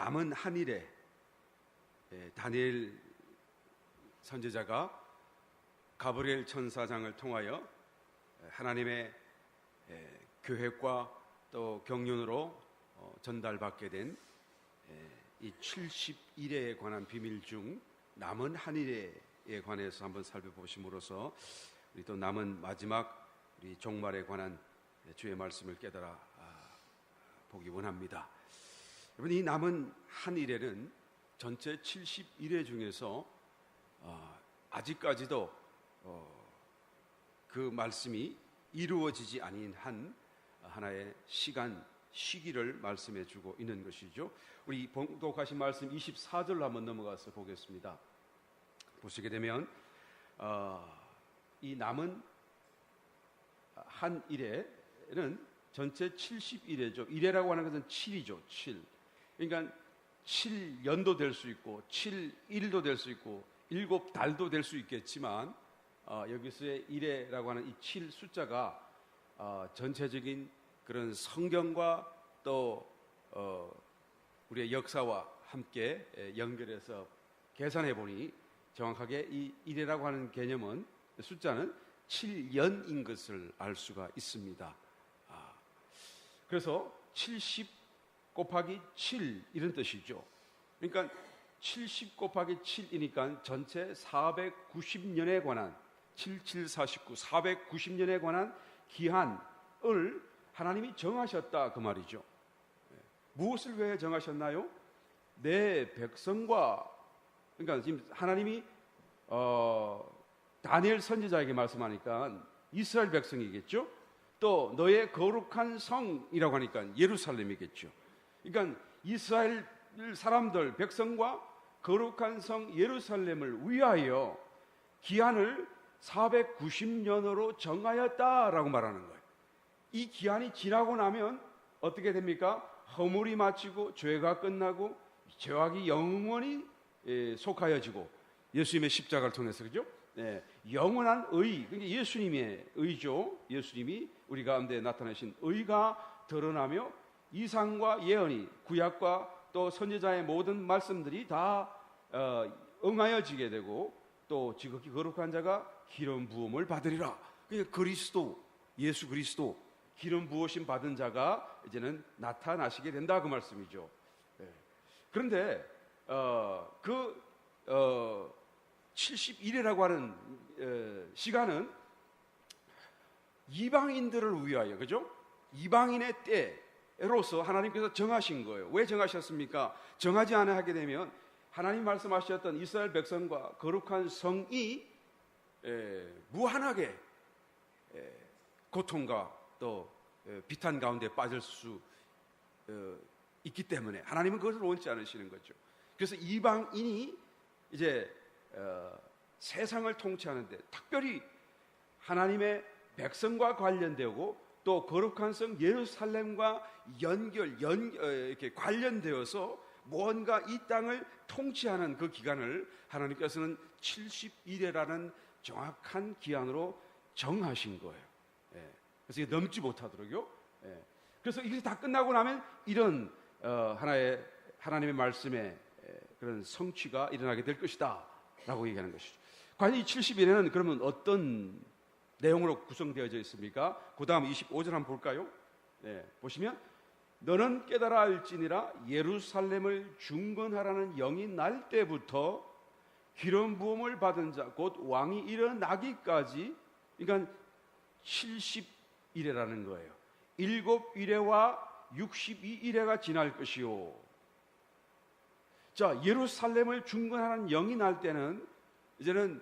남은 한 일에 다니엘 선지자가 가브리엘 천사장을 통하여 하나님의 계획과 또 경륜으로 전달받게 된 이 70일에 관한 비밀 중 남은 한 일에 관해서 한번 살펴보심으로써 우리 또 남은 마지막 우리 종말에 관한 주의 말씀을 깨달아 보기 원합니다. 여러분, 이 남은 한 일에는 전체 70일의 중에서 아직까지도 그 말씀이 이루어지지 아닌 하나의 시기를 말씀해 주고 있는 것이죠. 우리 봉독하신 말씀 24절 한번 넘어가서 보겠습니다. 보시게 되면 이 남은 한 일에는 전체 70일이죠. 일회라고 하는 것은 7이죠. 7. 그러니까 7년도 될 수 있고 7일도 될 수 있고 7달도 될 수 있겠지만 여기서의 일회라고 하는 이 7 숫자가 전체적인 그런 성경과 또 우리의 역사와 함께 연결해서 계산해 보니 정확하게 이 일회라고 하는 개념은 숫자는 7년인 것을 알 수가 있습니다. 그래서 70 곱하기 7 이런 뜻이죠. 그러니까 70 곱하기 7이니까 전체 490년에 관한 7749 490년에 관한 기한을 하나님이 정하셨다 그 말이죠. 무엇을 왜 정하셨나요? 내 백성과, 그러니까 지금 하나님이 다니엘 선지자에게 말씀하니까 이스라엘 백성이겠죠. 또 너의 거룩한 성이라고 하니까 예루살렘이겠죠. 그러니까 이스라엘 사람들 백성과 거룩한 성 예루살렘을 위하여 기한을 490년으로 정하였다라고 말하는 거예요. 이 기한이 지나고 나면 어떻게 됩니까? 허물이 마치고 죄가 끝나고 죄악이 영원히 속하여지고 예수님의 십자가를 통해서, 그죠? 영원한 의, 그러니까 예수님의 의죠. 예수님이 우리 가운데 나타나신 의가 드러나며 이상과 예언이 구약과 또 선지자의 모든 말씀들이 다 응하여지게 되고 또 지극히 거룩한 자가 기름 부음을 받으리라. 그러니까 그리스도, 예수 그리스도 기름 부으심 받은 자가 이제는 나타나시게 된다 그 말씀이죠. 그런데 71회라고 하는 시간은 이방인들을 위하여, 그죠? 이방인의 때로서 하나님께서 정하신 거예요. 왜 정하셨습니까? 정하지 않아 하게 되면 하나님 말씀하셨던 이스라엘 백성과 거룩한 성이 무한하게 고통과 또 비탄 가운데 빠질 수 있기 때문에 하나님은 그것을 원치 않으시는 거죠. 그래서 이방인이 이제 세상을 통치하는데 특별히 하나님의 백성과 관련되고 또 거룩한 성 예루살렘과 이렇게 관련되어서 뭔가 이 땅을 통치하는 그 기간을 하나님께서는 70일이라는 정확한 기한으로 정하신 거예요. 그래서 이게 넘지 못하도록요. 그래서 이게 다 끝나고 나면 이런 하나님의 말씀의 그런 성취가 일어나게 될 것이다 라고 얘기하는 것이죠. 과연 이 70일에는 그러면 어떤 내용으로 구성되어져 있습니까? 그 다음 25절 한번 볼까요? 보시면 너는 깨달아 알지니라 예루살렘을 중건하라는 영이 날 때부터 기름 부음을 받은 자 곧 왕이 일어나기까지, 그러니까 70일이라는 거예요. 7일회와 62일회가 지날 것이요. 자, 예루살렘을 중건하는 영이 날 때는 이제는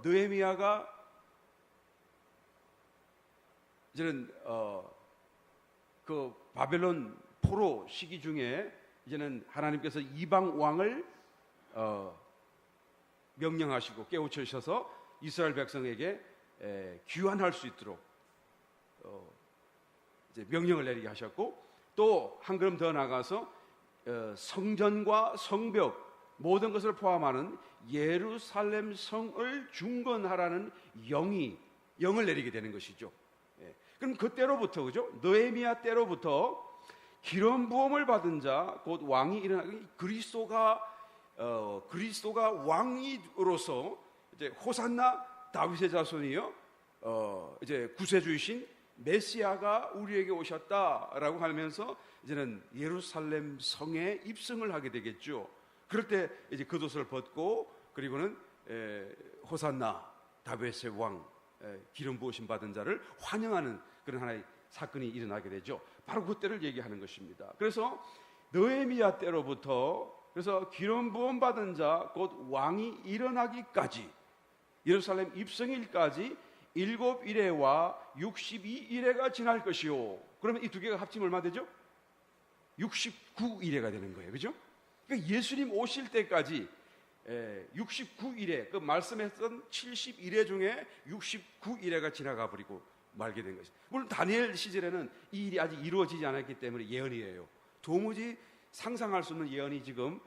느헤미야가 이제는 그 바벨론 포로 시기 중에 이제는 하나님께서 이방 왕을 명령하시고 깨우치셔서 이스라엘 백성에게 귀환할 수 있도록 이제 명령을 내리게 하셨고, 또 한 걸음 더 나가서 성전과 성벽 모든 것을 포함하는 예루살렘 성을 중건하라는 영을 내리게 되는 것이죠. 그럼 그때로부터, 그죠? 느헤미야 때로부터 기름 부음을 받은 자 곧 왕이 일어나기, 그리스도가 왕이로서 이제 호산나 다윗의 자손이요, 이제 구세주이신 메시아가 우리에게 오셨다라고 하면서 이제는 예루살렘 성에 입성을 하게 되겠죠. 그럴 때 이제 겉옷을 벗고, 그리고는 호산나 다윗의 왕, 기름 부으심 받은 자를 환영하는 그런 하나의 사건이 일어나게 되죠. 바로 그때를 얘기하는 것입니다. 그래서 느헤미야 때로부터, 그래서 기름 부음 받은 자 곧 왕이 일어나기까지, 예루살렘 입성일까지 7일에와 62일에가 지날 것이요. 그러면 이 두 개가 합치면 얼마 되죠? 69일에가 되는 거예요. 그죠? 그러니까 예수님 오실 때까지 69일에, 그 말씀했던 71회 중에 69일에가 지나가 버리고 말게 된 것이죠. 물론 다니엘 시절에는 이 일이 아직 이루어지지 않았기 때문에 예언이에요. 도무지 상상할 수 없는 예언이 지금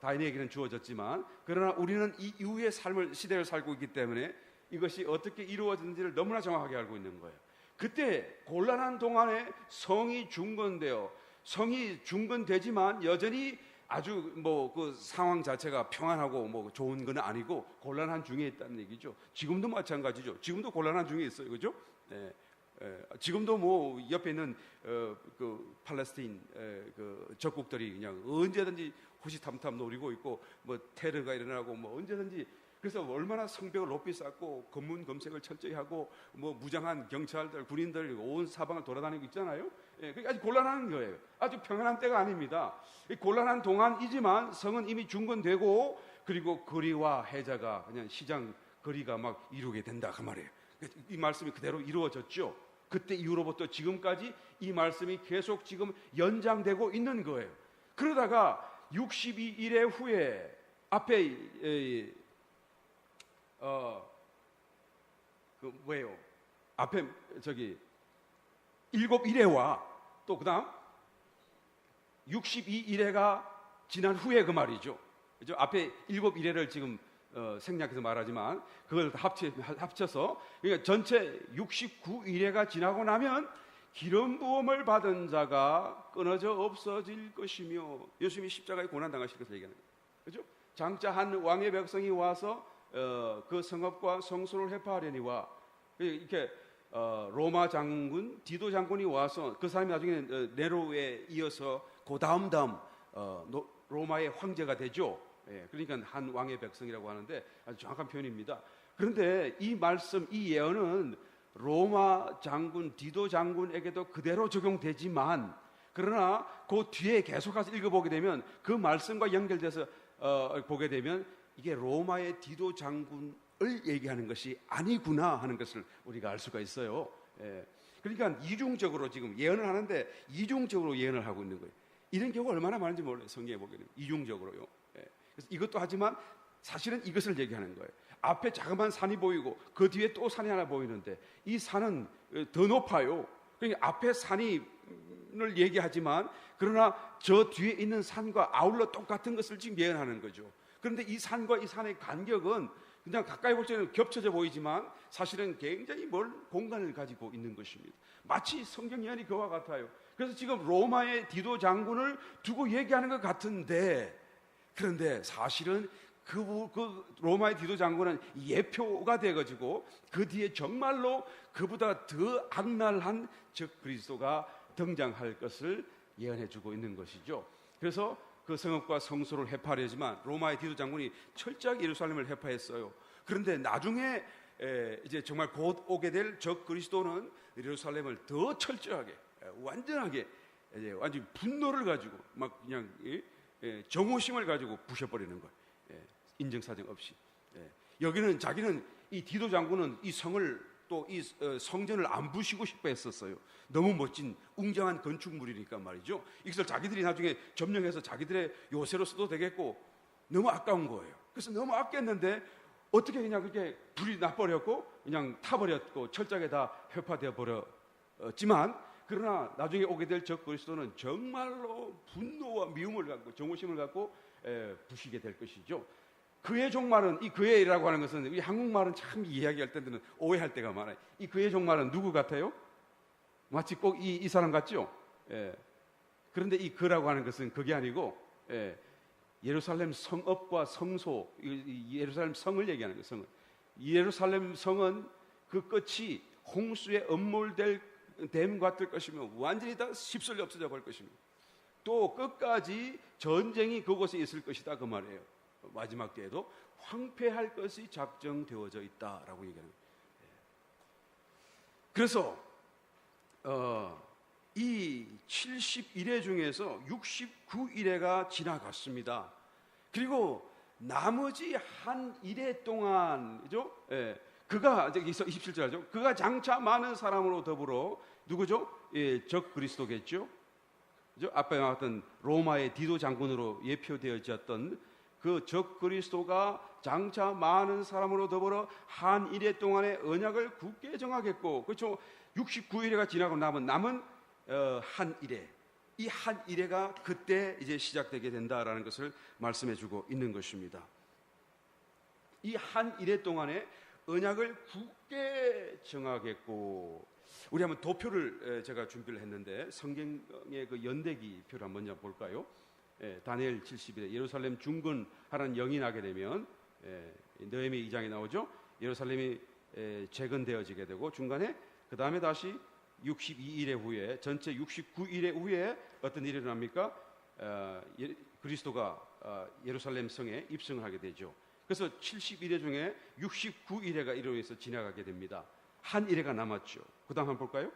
다니엘에게는 주어졌지만, 그러나 우리는 이 이후의 시대를 살고 있기 때문에 이것이 어떻게 이루어졌는지를 너무나 정확하게 알고 있는 거예요. 그때 곤란한 동안에 성이 중건되지만 여전히 아주 그 상황 자체가 평안하고 좋은 건 아니고 곤란한 중에 있다는 얘기죠. 지금도 마찬가지죠. 지금도 곤란한 중에 있어요. 그죠? 지금도 옆에 있는 그 팔레스타인 그 적국들이 그냥 언제든지 호시탐탐 노리고 있고, 테러가 일어나고 언제든지, 그래서 얼마나 성벽을 높이 쌓고 검문 검색을 철저히 하고 무장한 경찰들, 군인들 온 사방을 돌아다니고 있잖아요. 그게 아주 곤란한 거예요. 아주 평안한 때가 아닙니다. 곤란한 동안이지만 성은 이미 중건되고, 그리고 거리와 해자가 그냥 시장 거리가 막 이루게 된다 그 말이에요. 이 말씀이 그대로 이루어졌죠. 그때 이후로부터 지금까지 이 말씀이 계속 지금 연장되고 있는 거예요. 그러다가 62일의 후에 앞에 앞에 7일에와 또 그 다음 62일에가 지난 후에 그 말이죠. 그죠? 앞에 7일에를 지금 생략해서 말하지만 그걸 합쳐서, 그러니까 전체 69일에가 지나고 나면 기름 부음을 받은 자가 끊어져 없어질 것이며, 예수님이 십자가에 고난당하실 것을 얘기하는 거예요. 그죠? 장차 한 왕의 백성이 와서 그 성읍과 성소를 회파하려니와, 이렇게 로마 장군 디도 장군이 와서, 그 사람이 나중에 네로에 이어서 그 다음 로마의 황제가 되죠. 그러니까 한 왕의 백성이라고 하는데 아주 정확한 표현입니다. 그런데 이 말씀, 이 예언은 로마 장군 디도 장군에게도 그대로 적용되지만, 그러나 그 뒤에 계속 가서 읽어보게 되면, 그 말씀과 연결돼서 보게 되면 이게 로마의 디도 장군을 얘기하는 것이 아니구나 하는 것을 우리가 알 수가 있어요. 그러니까 이중적으로 지금 예언을 하는데 이중적으로 예언을 하고 있는 거예요. 이런 경우가 얼마나 많은지 몰라요. 성경에 보게 되면 이중적으로요. 그래서 이것도 하지만 사실은 이것을 얘기하는 거예요. 앞에 자그마한 산이 보이고 그 뒤에 또 산이 하나 보이는데, 이 산은 더 높아요. 그러니까 앞에 산을 얘기하지만, 그러나 저 뒤에 있는 산과 아울러 똑같은 것을 지금 예언하는 거죠. 그런데 이 산과 이 산의 간격은 그냥 가까이 볼 때는 겹쳐져 보이지만 사실은 굉장히 먼 공간을 가지고 있는 것입니다. 마치 성경 예언이 그와 같아요. 그래서 지금 로마의 디도 장군을 두고 얘기하는 것 같은데, 그런데 사실은 그 로마의 디도 장군은 예표가 돼가지고 그 뒤에 정말로 그보다 더 악랄한 즉 그리스도가 등장할 것을 예언해주고 있는 것이죠. 그래서 그 성읍과 성소를 회파하려지만 로마의 디도 장군이 철저하게 예루살렘을 회파했어요. 그런데 나중에 이제 정말 곧 오게 될 적 그리스도는 예루살렘을 더 철저하게, 완전하게, 완전 분노를 가지고 막 그냥 정오심을 가지고 부셔버리는 거예요. 인정사정 없이. 여기는 자기는, 이 디도 장군은 이 성을 또 이 성전을 안 부시고 싶어 했었어요. 너무 멋진 웅장한 건축물이니까 말이죠. 이것을 자기들이 나중에 점령해서 자기들의 요새로 써도 되겠고, 너무 아까운 거예요. 그래서 너무 아꼈는데 어떻게 그냥 그렇게 불이 나버렸고 그냥 타버렸고 철저하게 다 회파되어 버렸지만, 그러나 나중에 오게 될 적 그리스도는 정말로 분노와 미움을 갖고 정오심을 갖고 부시게 될 것이죠. 그의 종말은, 이 그의라고 하는 것은 우리 한국말은 참 이야기할 때는 오해할 때가 많아요. 이 그의 종말은 누구 같아요? 마치 꼭 이 사람 같죠? 그런데 이 거라고 하는 것은 그게 아니고 예루살렘 성읍과 성소, 예루살렘 성을 얘기하는 거예요. 성을. 예루살렘 성은 그 끝이 홍수에 엄몰될 댐 같을 것이며 완전히 다 휩쓸려 없어져 버릴 것입니다. 또 끝까지 전쟁이 그곳에 있을 것이다 그 말이에요. 마지막 때에도 황폐할 것이 작정되어져 있다라고 얘기하는 거예요. 그래서 이 71회 중에서 69일회가 지나갔습니다. 그리고 나머지 한 1회 동안, 그죠? 그가, 여기서 27절이죠. 그가 장차 많은 사람으로 더불어, 누구죠? 적 그리스도겠죠? 그죠? 앞에 나왔던 로마의 디도 장군으로 예표되어졌던 그 적 그리스도가 장차 많은 사람으로 더불어 한 1회 동안의 언약을 굳게 정하겠고, 그렇죠? 69일회가 지나고 남은 한 1회, 이 한 1회가 그때 이제 시작되게 된다라는 것을 말씀해주고 있는 것입니다. 이 한 1회 동안에 언약을 굳게 정하겠고, 우리 한번 도표를 제가 준비를 했는데 성경의 그 연대기 표를 한번 먼저 볼까요? 다니엘 70일에 예루살렘 중건하라는 영이 나게 되면 느헤미 2장에 나오죠. 예루살렘이 재건되어지게 되고 중간에 그 다음에 다시 62일의 후에 전체 69일의 후에 어떤 일이 일어납니까? 그리스도가 예루살렘 성에 입성을 하게 되죠. 그래서 71회 중에 69일회가 이로 해서 지나가게 됩니다. 한 1회가 남았죠. 그 다음 한번 볼까요?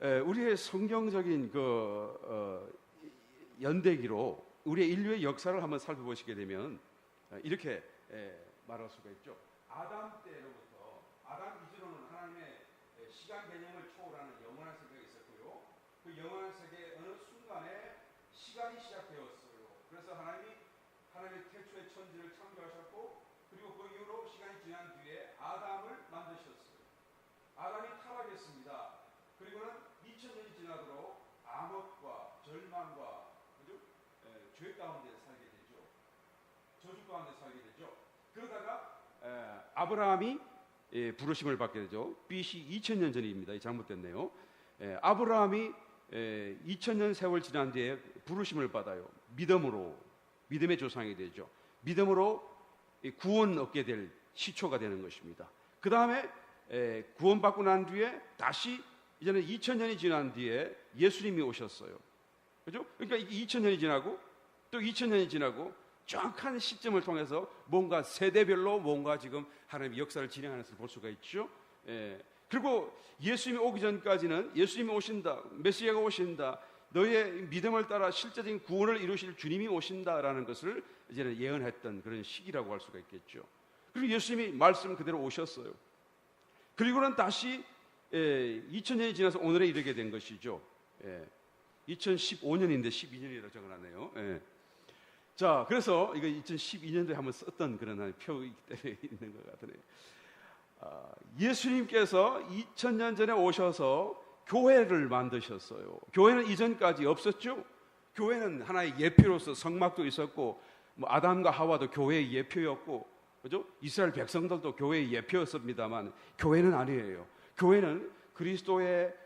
우리의 성경적인 연대기로 우리의 인류의 역사를 한번 살펴보시게 되면 이렇게 말할 수가 있죠. 아담 때로부터 아담 이전로는 하나님의 시간 개념을 초월하는 영원한 세계가 있었고요. 그 영원한 세계의 어느 순간에 시간이 시작되었어요. 그래서 하나님의 태초의 천지를 창조하셨고, 그리고 그 이후로 시간이 지난 뒤에 아담을 만드셨어요. 아담이 타락했습니다. 그리고는 2000년이 지나도록 암흑과 절망과 죄 가운데 살게 되죠. 저주 가운데 살게 되죠. 그러다가 아브라함이 부르심을 받게 되죠. BC 2000년 전입니다. 잘못됐네요. 아브라함이 2000년 세월 지난 뒤에 부르심을 받아요. 믿음의 조상이 되죠. 믿음으로 구원 얻게 될 시초가 되는 것입니다. 그 다음에 구원받고 난 뒤에 다시 이제는 2000년이 지난 뒤에 예수님이 오셨어요. 그죠? 그러니까 2000년이 지나고 또 2000년이 지나고 정확한 시점을 통해서 뭔가 세대별로 뭔가 지금 하나님의 역사를 진행하는 것을 볼 수가 있죠. 그리고 예수님이 오기 전까지는 예수님이 오신다, 메시아가 오신다, 너의 믿음을 따라 실제적인 구원을 이루실 주님이 오신다라는 것을 이제는 예언했던 그런 시기라고 할 수가 있겠죠. 그리고 예수님이 말씀 그대로 오셨어요. 그리고는 다시 2000년이 지나서 오늘에 이르게 된 것이죠. 2015년인데 12년이라고 적어놨네요. 자, 그래서 이거 2012년도에 한번 썼던 그런 표이기 때문에 있는 것 같으네요. 예수님께서 2000년 전에 오셔서 교회를 만드셨어요. 교회는 이전까지 없었죠. 교회는 하나의 예표로서 성막도 있었고, 아담과 하와도 교회의 예표였고, 그죠? 이스라엘 백성들도 교회의 예표였습니다만, 교회는 아니에요. 교회는 그리스도의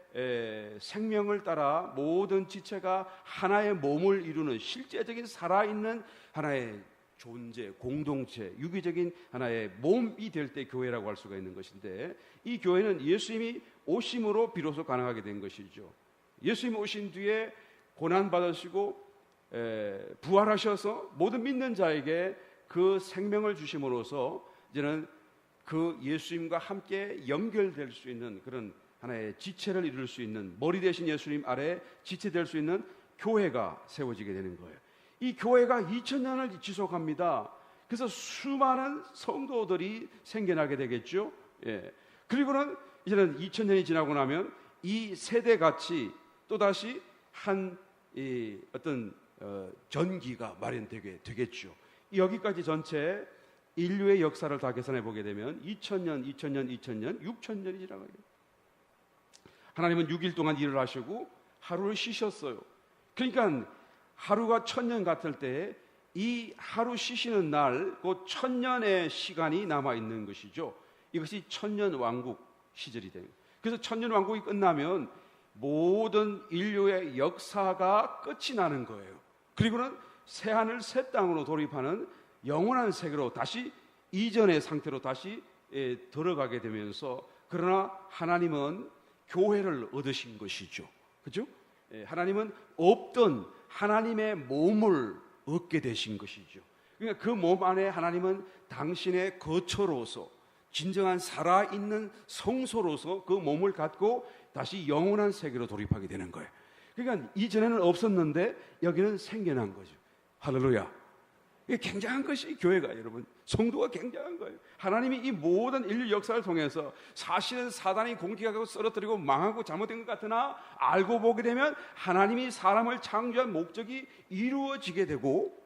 생명을 따라 모든 지체가 하나의 몸을 이루는 실제적인 살아있는 하나의 존재, 공동체, 유기적인 하나의 몸이 될 때 교회라고 할 수가 있는 것인데, 이 교회는 예수님이 오심으로 비로소 가능하게 된 것이죠. 예수님이 오신 뒤에 고난받으시고 부활하셔서 모든 믿는 자에게 그 생명을 주심으로써 이제는 그 예수님과 함께 연결될 수 있는 그런 하나의 지체를 이룰 수 있는, 머리 대신 예수님 아래 지체될 수 있는 교회가 세워지게 되는 거예요. 이 교회가 2000년을 지속합니다. 그래서 수많은 성도들이 생겨나게 되겠죠. 그리고는 이제는 2000년이 지나고 나면 이 세대같이 또다시 한 어떤 전기가 마련되게 되겠죠. 여기까지 전체 인류의 역사를 다 계산해 보게 되면 2000년, 6000년이 지나가요. 하나님은 6일 동안 일을 하시고 하루를 쉬셨어요. 그러니까 하루가 1000년 같을 때 이 하루 쉬시는 날, 그 1000년의 시간이 남아 있는 것이죠. 이것이 1000년 왕국 시절이 돼요. 그래서 1000년 왕국이 끝나면 모든 인류의 역사가 끝이 나는 거예요. 그리고는 새하늘 새 땅으로 돌입하는 영원한 세계로 다시 이전의 상태로 다시 들어가게 되면서, 그러나 하나님은 교회를 얻으신 것이죠. 그죠? 하나님은 없던 하나님의 몸을 얻게 되신 것이죠. 그러니까 그 몸 안에 하나님은 당신의 거처로서, 진정한 살아있는 성소로서 그 몸을 갖고 다시 영원한 세계로 돌입하게 되는 거예요. 그러니까 이전에는 없었는데 여기는 생겨난 거죠. 할렐루야. 이게 굉장한 것이 교회가, 여러분, 성도가 굉장한 거예요. 하나님이 이 모든 인류 역사를 통해서 사실은 사단이 공격하고 쓰러뜨리고 망하고 잘못된 것 같으나, 알고 보게 되면 하나님이 사람을 창조한 목적이 이루어지게 되고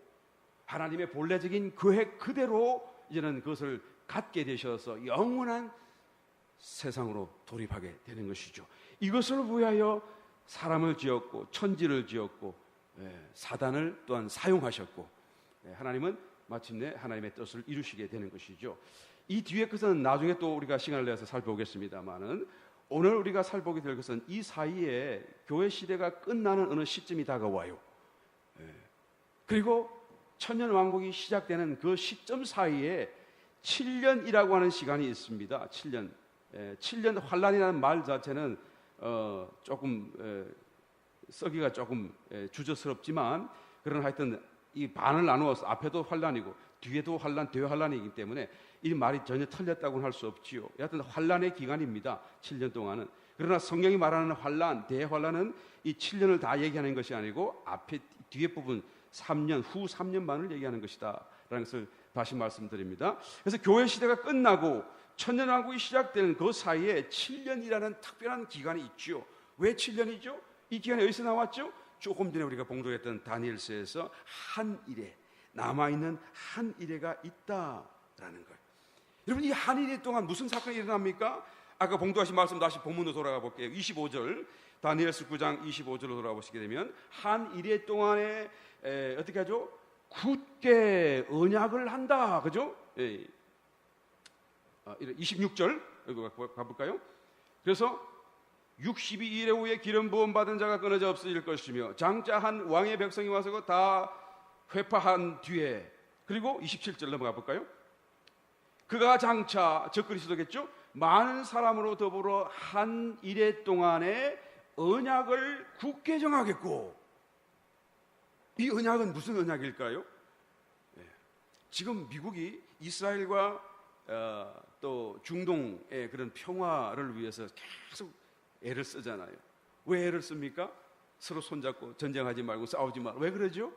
하나님의 본래적인 계획 그대로 이제는 그것을 갖게 되셔서 영원한 세상으로 돌입하게 되는 것이죠. 이것을 위하여 사람을 지었고 천지를 지었고 사단을 또한 사용하셨고, 하나님은 마침내 하나님의 뜻을 이루시게 되는 것이죠. 이 뒤에 것은 나중에 또 우리가 시간을 내서 살펴보겠습니다만은, 오늘 우리가 살펴보게 될 것은 이 사이에 교회 시대가 끝나는 어느 시점이 다가와요. 그리고 천년왕국이 시작되는 그 시점 사이에 7년이라고 하는 시간이 있습니다. 7년. 7년 환란이라는 말 자체는 조금 쓰기가 조금 주저스럽지만, 그러나 하여튼 이 반을 나누어서 앞에도 환란이고 뒤에도 환란, 대환란이기 때문에 이 말이 전혀 틀렸다고는 할 수 없지요. 여하튼 환란의 기간입니다. 7년 동안은. 그러나 성경이 말하는 환란, 대환란은 이 7년을 다 얘기하는 것이 아니고 앞에 뒤에 부분 3년, 후 3년만을 얘기하는 것이다 라는 것을 다시 말씀드립니다. 그래서 교회 시대가 끝나고 천년왕국이 시작되는 그 사이에 7년이라는 특별한 기간이 있죠. 왜 7년이죠? 이 기간이 어디서 나왔죠? 조금 전에 우리가 봉독했던 다니엘서에서 한 일에, 남아있는 한 일회가 있다라는 거예요. 여러분, 이 한 일회 동안 무슨 사건이 일어납니까? 아까 봉독하신 말씀 다시 본문으로 돌아가 볼게요. 25절, 다니엘서 9장 25절로 돌아보시게 되면 한 일회 동안에 어떻게 하죠? 굳게 언약을 한다. 그죠? 26절 가볼까요? 그래서 62일 후에 기름 부음 받은 자가 끊어져 없어질 것이며, 장차 한 왕의 백성이 와서 다 회파한 뒤에, 그리고 27절 넘어가 볼까요? 그가 장차, 즉 그리스도겠죠? 많은 사람으로 더불어 한 일회 동안에 언약을 굳게 정하겠고, 이 언약은 무슨 언약일까요? 지금 미국이 이스라엘과 또 중동의 그런 평화를 위해서 계속 애를 쓰잖아요. 왜 애를 씁니까? 서로 손잡고 전쟁하지 말고 싸우지 말고. 왜 그러죠?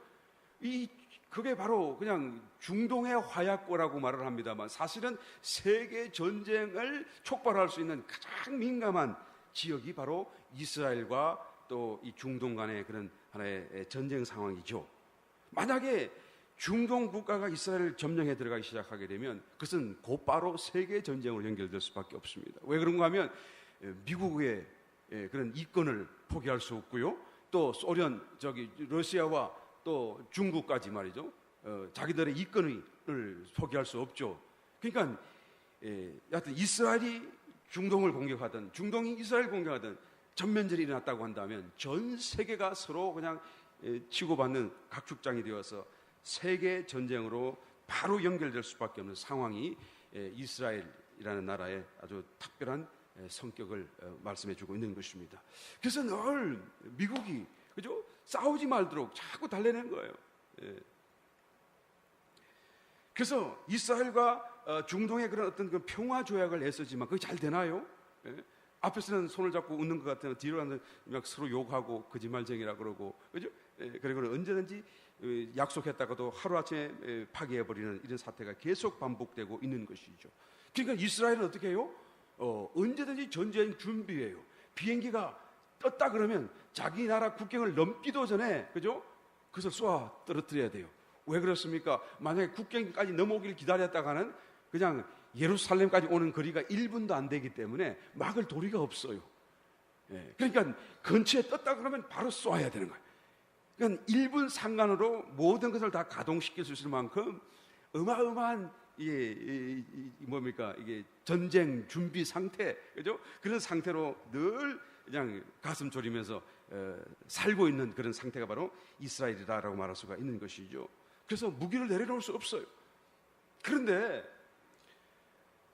그게 바로 그냥 중동의 화약고라고 말을 합니다만, 사실은 세계 전쟁을 촉발할 수 있는 가장 민감한 지역이 바로 이스라엘과 또 이 중동 간의 그런 하나의 전쟁 상황이죠. 만약에 중동 국가가 이스라엘을 점령해 들어가기 시작하게 되면 그것은 곧바로 세계 전쟁으로 연결될 수밖에 없습니다. 왜 그런가 하면 미국의 그런 이권을 포기할 수 없고요. 또 소련, 러시아와 또 중국까지 말이죠. 자기들의 이권을 포기할 수 없죠. 그러니까 여하튼 이스라엘이 중동을 공격하든 중동이 이스라엘 공격하든 전면전이 일어났다고 한다면 전 세계가 서로 그냥 치고받는 각축장이 되어서 세계 전쟁으로 바로 연결될 수밖에 없는 상황이 이스라엘이라는 나라의 아주 특별한 성격을 말씀해주고 있는 것입니다. 그래서 늘 미국이 그죠? 싸우지 말도록 자꾸 달래는 거예요. 그래서 이스라엘과 중동의 그런 어떤 그 평화 조약을 애쓰지만 그게 잘 되나요? 앞에서는 손을 잡고 웃는 것 같으면 뒤로 가면 막 서로 욕하고 거짓말쟁이라 그러고, 그죠? 그리고 언제든지 약속했다가도 하루아침에 파기해버리는 이런 사태가 계속 반복되고 있는 것이죠. 그러니까 이스라엘은 어떻게 해요? 언제든지 전쟁 준비해요. 비행기가 떴다 그러면 자기 나라 국경을 넘기도 전에, 그죠? 그것을 쏘아 떨어뜨려야 돼요. 왜 그렇습니까? 만약에 국경까지 넘어오기를 기다렸다가는 그냥 예루살렘까지 오는 거리가 1분도 안 되기 때문에 막을 도리가 없어요. 그러니까 근처에 떴다 그러면 바로 쏘아야 되는 거예요. 그러니까 1분 상관으로 모든 것을 다 가동시킬 수 있을 만큼 어마어마한 이게 전쟁 준비 상태, 그죠? 그런 상태로 늘 그냥 가슴 졸이면서 살고 있는 그런 상태가 바로 이스라엘이다라고 말할 수가 있는 것이죠. 그래서 무기를 내려놓을 수 없어요. 그런데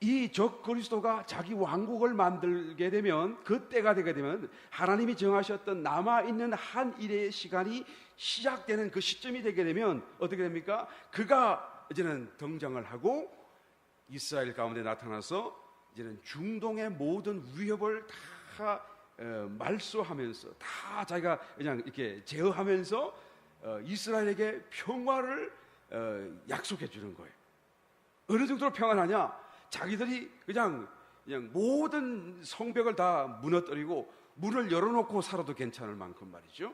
이 적 그리스도가 자기 왕국을 만들게 되면, 그 때가 되게 되면 하나님이 정하셨던 남아있는 한 일의 시간이 시작되는 그 시점이 되게 되면 어떻게 됩니까? 그가 이제는 등장을 하고 이스라엘 가운데 나타나서 이제는 중동의 모든 위협을 다 말소하면서, 다 자기가 그냥 이렇게 제어하면서 이스라엘에게 평화를 약속해 주는 거예요. 어느 정도로 평안하냐? 자기들이 그냥 모든 성벽을 다 무너뜨리고 문을 열어놓고 살아도 괜찮을 만큼 말이죠.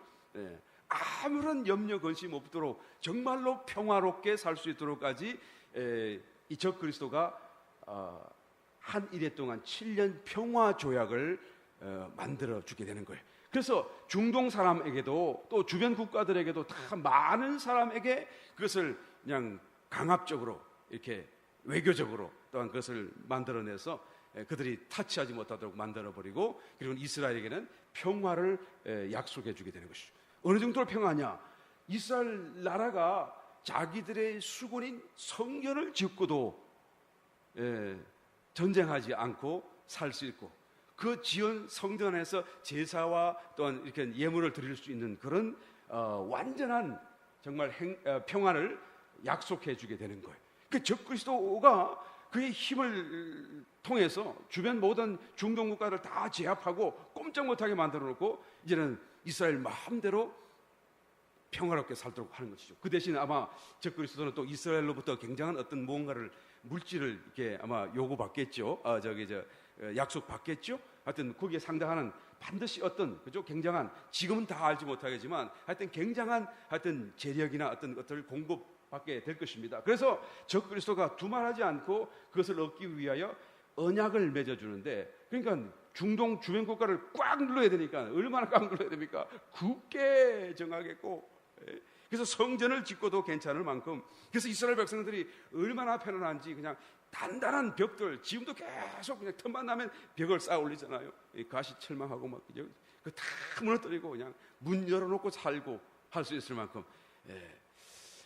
아무런 염려 근심 없도록 정말로 평화롭게 살 수 있도록까지 이 적 그리스도가 한 일해 동안 7년 평화 조약을 만들어 주게 되는 거예요. 그래서 중동 사람에게도 또 주변 국가들에게도 다 많은 사람에게 그것을 그냥 강압적으로 이렇게 외교적으로 또한 그것을 만들어내서 그들이 타치하지 못하도록 만들어버리고, 그리고 이스라엘에게는 평화를 약속해 주게 되는 것이죠. 어느 정도로 평화냐? 이스라엘 나라가 자기들의 수군인 성전을 짓고도 전쟁하지 않고 살 수 있고, 그 지은 성전에서 제사와 또한 이렇게 예물을 드릴 수 있는 그런 완전한 정말 평화를 약속해 주게 되는 거예요. 그 적 그리스도가 그의 힘을 통해서 주변 모든 중동 국가를 다 제압하고 꼼짝 못하게 만들어 놓고 이제는 이스라엘 마음대로 평화롭게 살도록 하는 것이죠. 그 대신 아마 적 그리스도는 또 이스라엘로부터 굉장한 어떤 무언가를, 물질을 이렇게 아마 요구받겠죠. 약속 받겠죠. 하여튼 거기에 상당한 반드시 어떤, 그죠? 굉장한, 지금은 다 알지 못하겠지만 하여튼 굉장한 하여튼 재력이나 어떤 것들을 공급받게 될 것입니다. 그래서 적 그리스도가 두말하지 않고 그것을 얻기 위하여 언약을 맺어주는데, 그러니까 중동 주변 국가를 꽉 눌러야 되니까 얼마나 꽉 눌러야 됩니까? 굳게 정하겠고, 그래서 성전을 짓고도 괜찮을 만큼, 그래서 이스라엘 백성들이 얼마나 편안한지 그냥 단단한 벽들, 지금도 계속 그냥 틈만 나면 벽을 쌓아 올리잖아요. 가시철망하고 막 그죠? 그 다 무너뜨리고 그냥 문 열어놓고 살고 할 수 있을 만큼.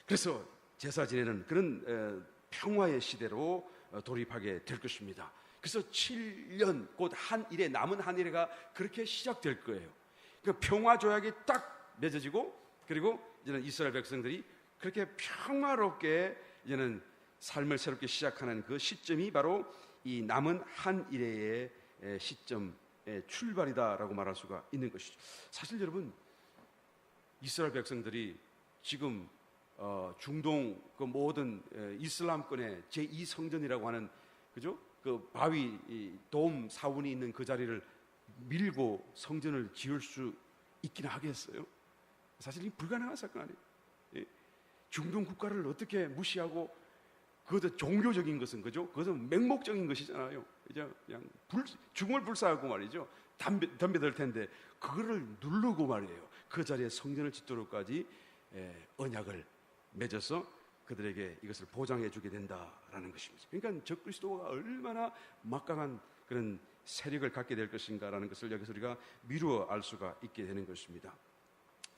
그래서 제사 지내는 그런 평화의 시대로 돌입하게 될 것입니다. 그래서 7년 곧 한 일에, 남은 한 일회가 그렇게 시작될 거예요. 그러니까 평화 조약이 딱 맺어지고, 그리고 이제는 이스라엘 백성들이 그렇게 평화롭게 이제는 삶을 새롭게 시작하는 그 시점이 바로 이 남은 한 일회의 시점의 출발이다라고 말할 수가 있는 것이죠. 사실 여러분, 이스라엘 백성들이 지금 중동 그 모든 이슬람권의 제2성전이라고 하는, 그죠? 그 바위 돔 사원이 있는 그 자리를 밀고 성전을 지을 수 있긴 하겠어요? 사실 이 불가능한 사건 아니에요. 중동 국가를 어떻게 무시하고, 그것도 종교적인 것은, 그죠? 그것은 맹목적인 것이잖아요. 그냥 죽음을 불사하고 말이죠. 덤벼들 텐데 그거를 누르고 말이에요. 그 자리에 성전을 짓도록까지 언약을 맺어서 그들에게 이것을 보장해 주게 된다라는 것입니다. 그러니까 적 그리스도가 얼마나 막강한 그런 세력을 갖게 될 것인가라는 것을 여기서 우리가 미루어 알 수가 있게 되는 것입니다.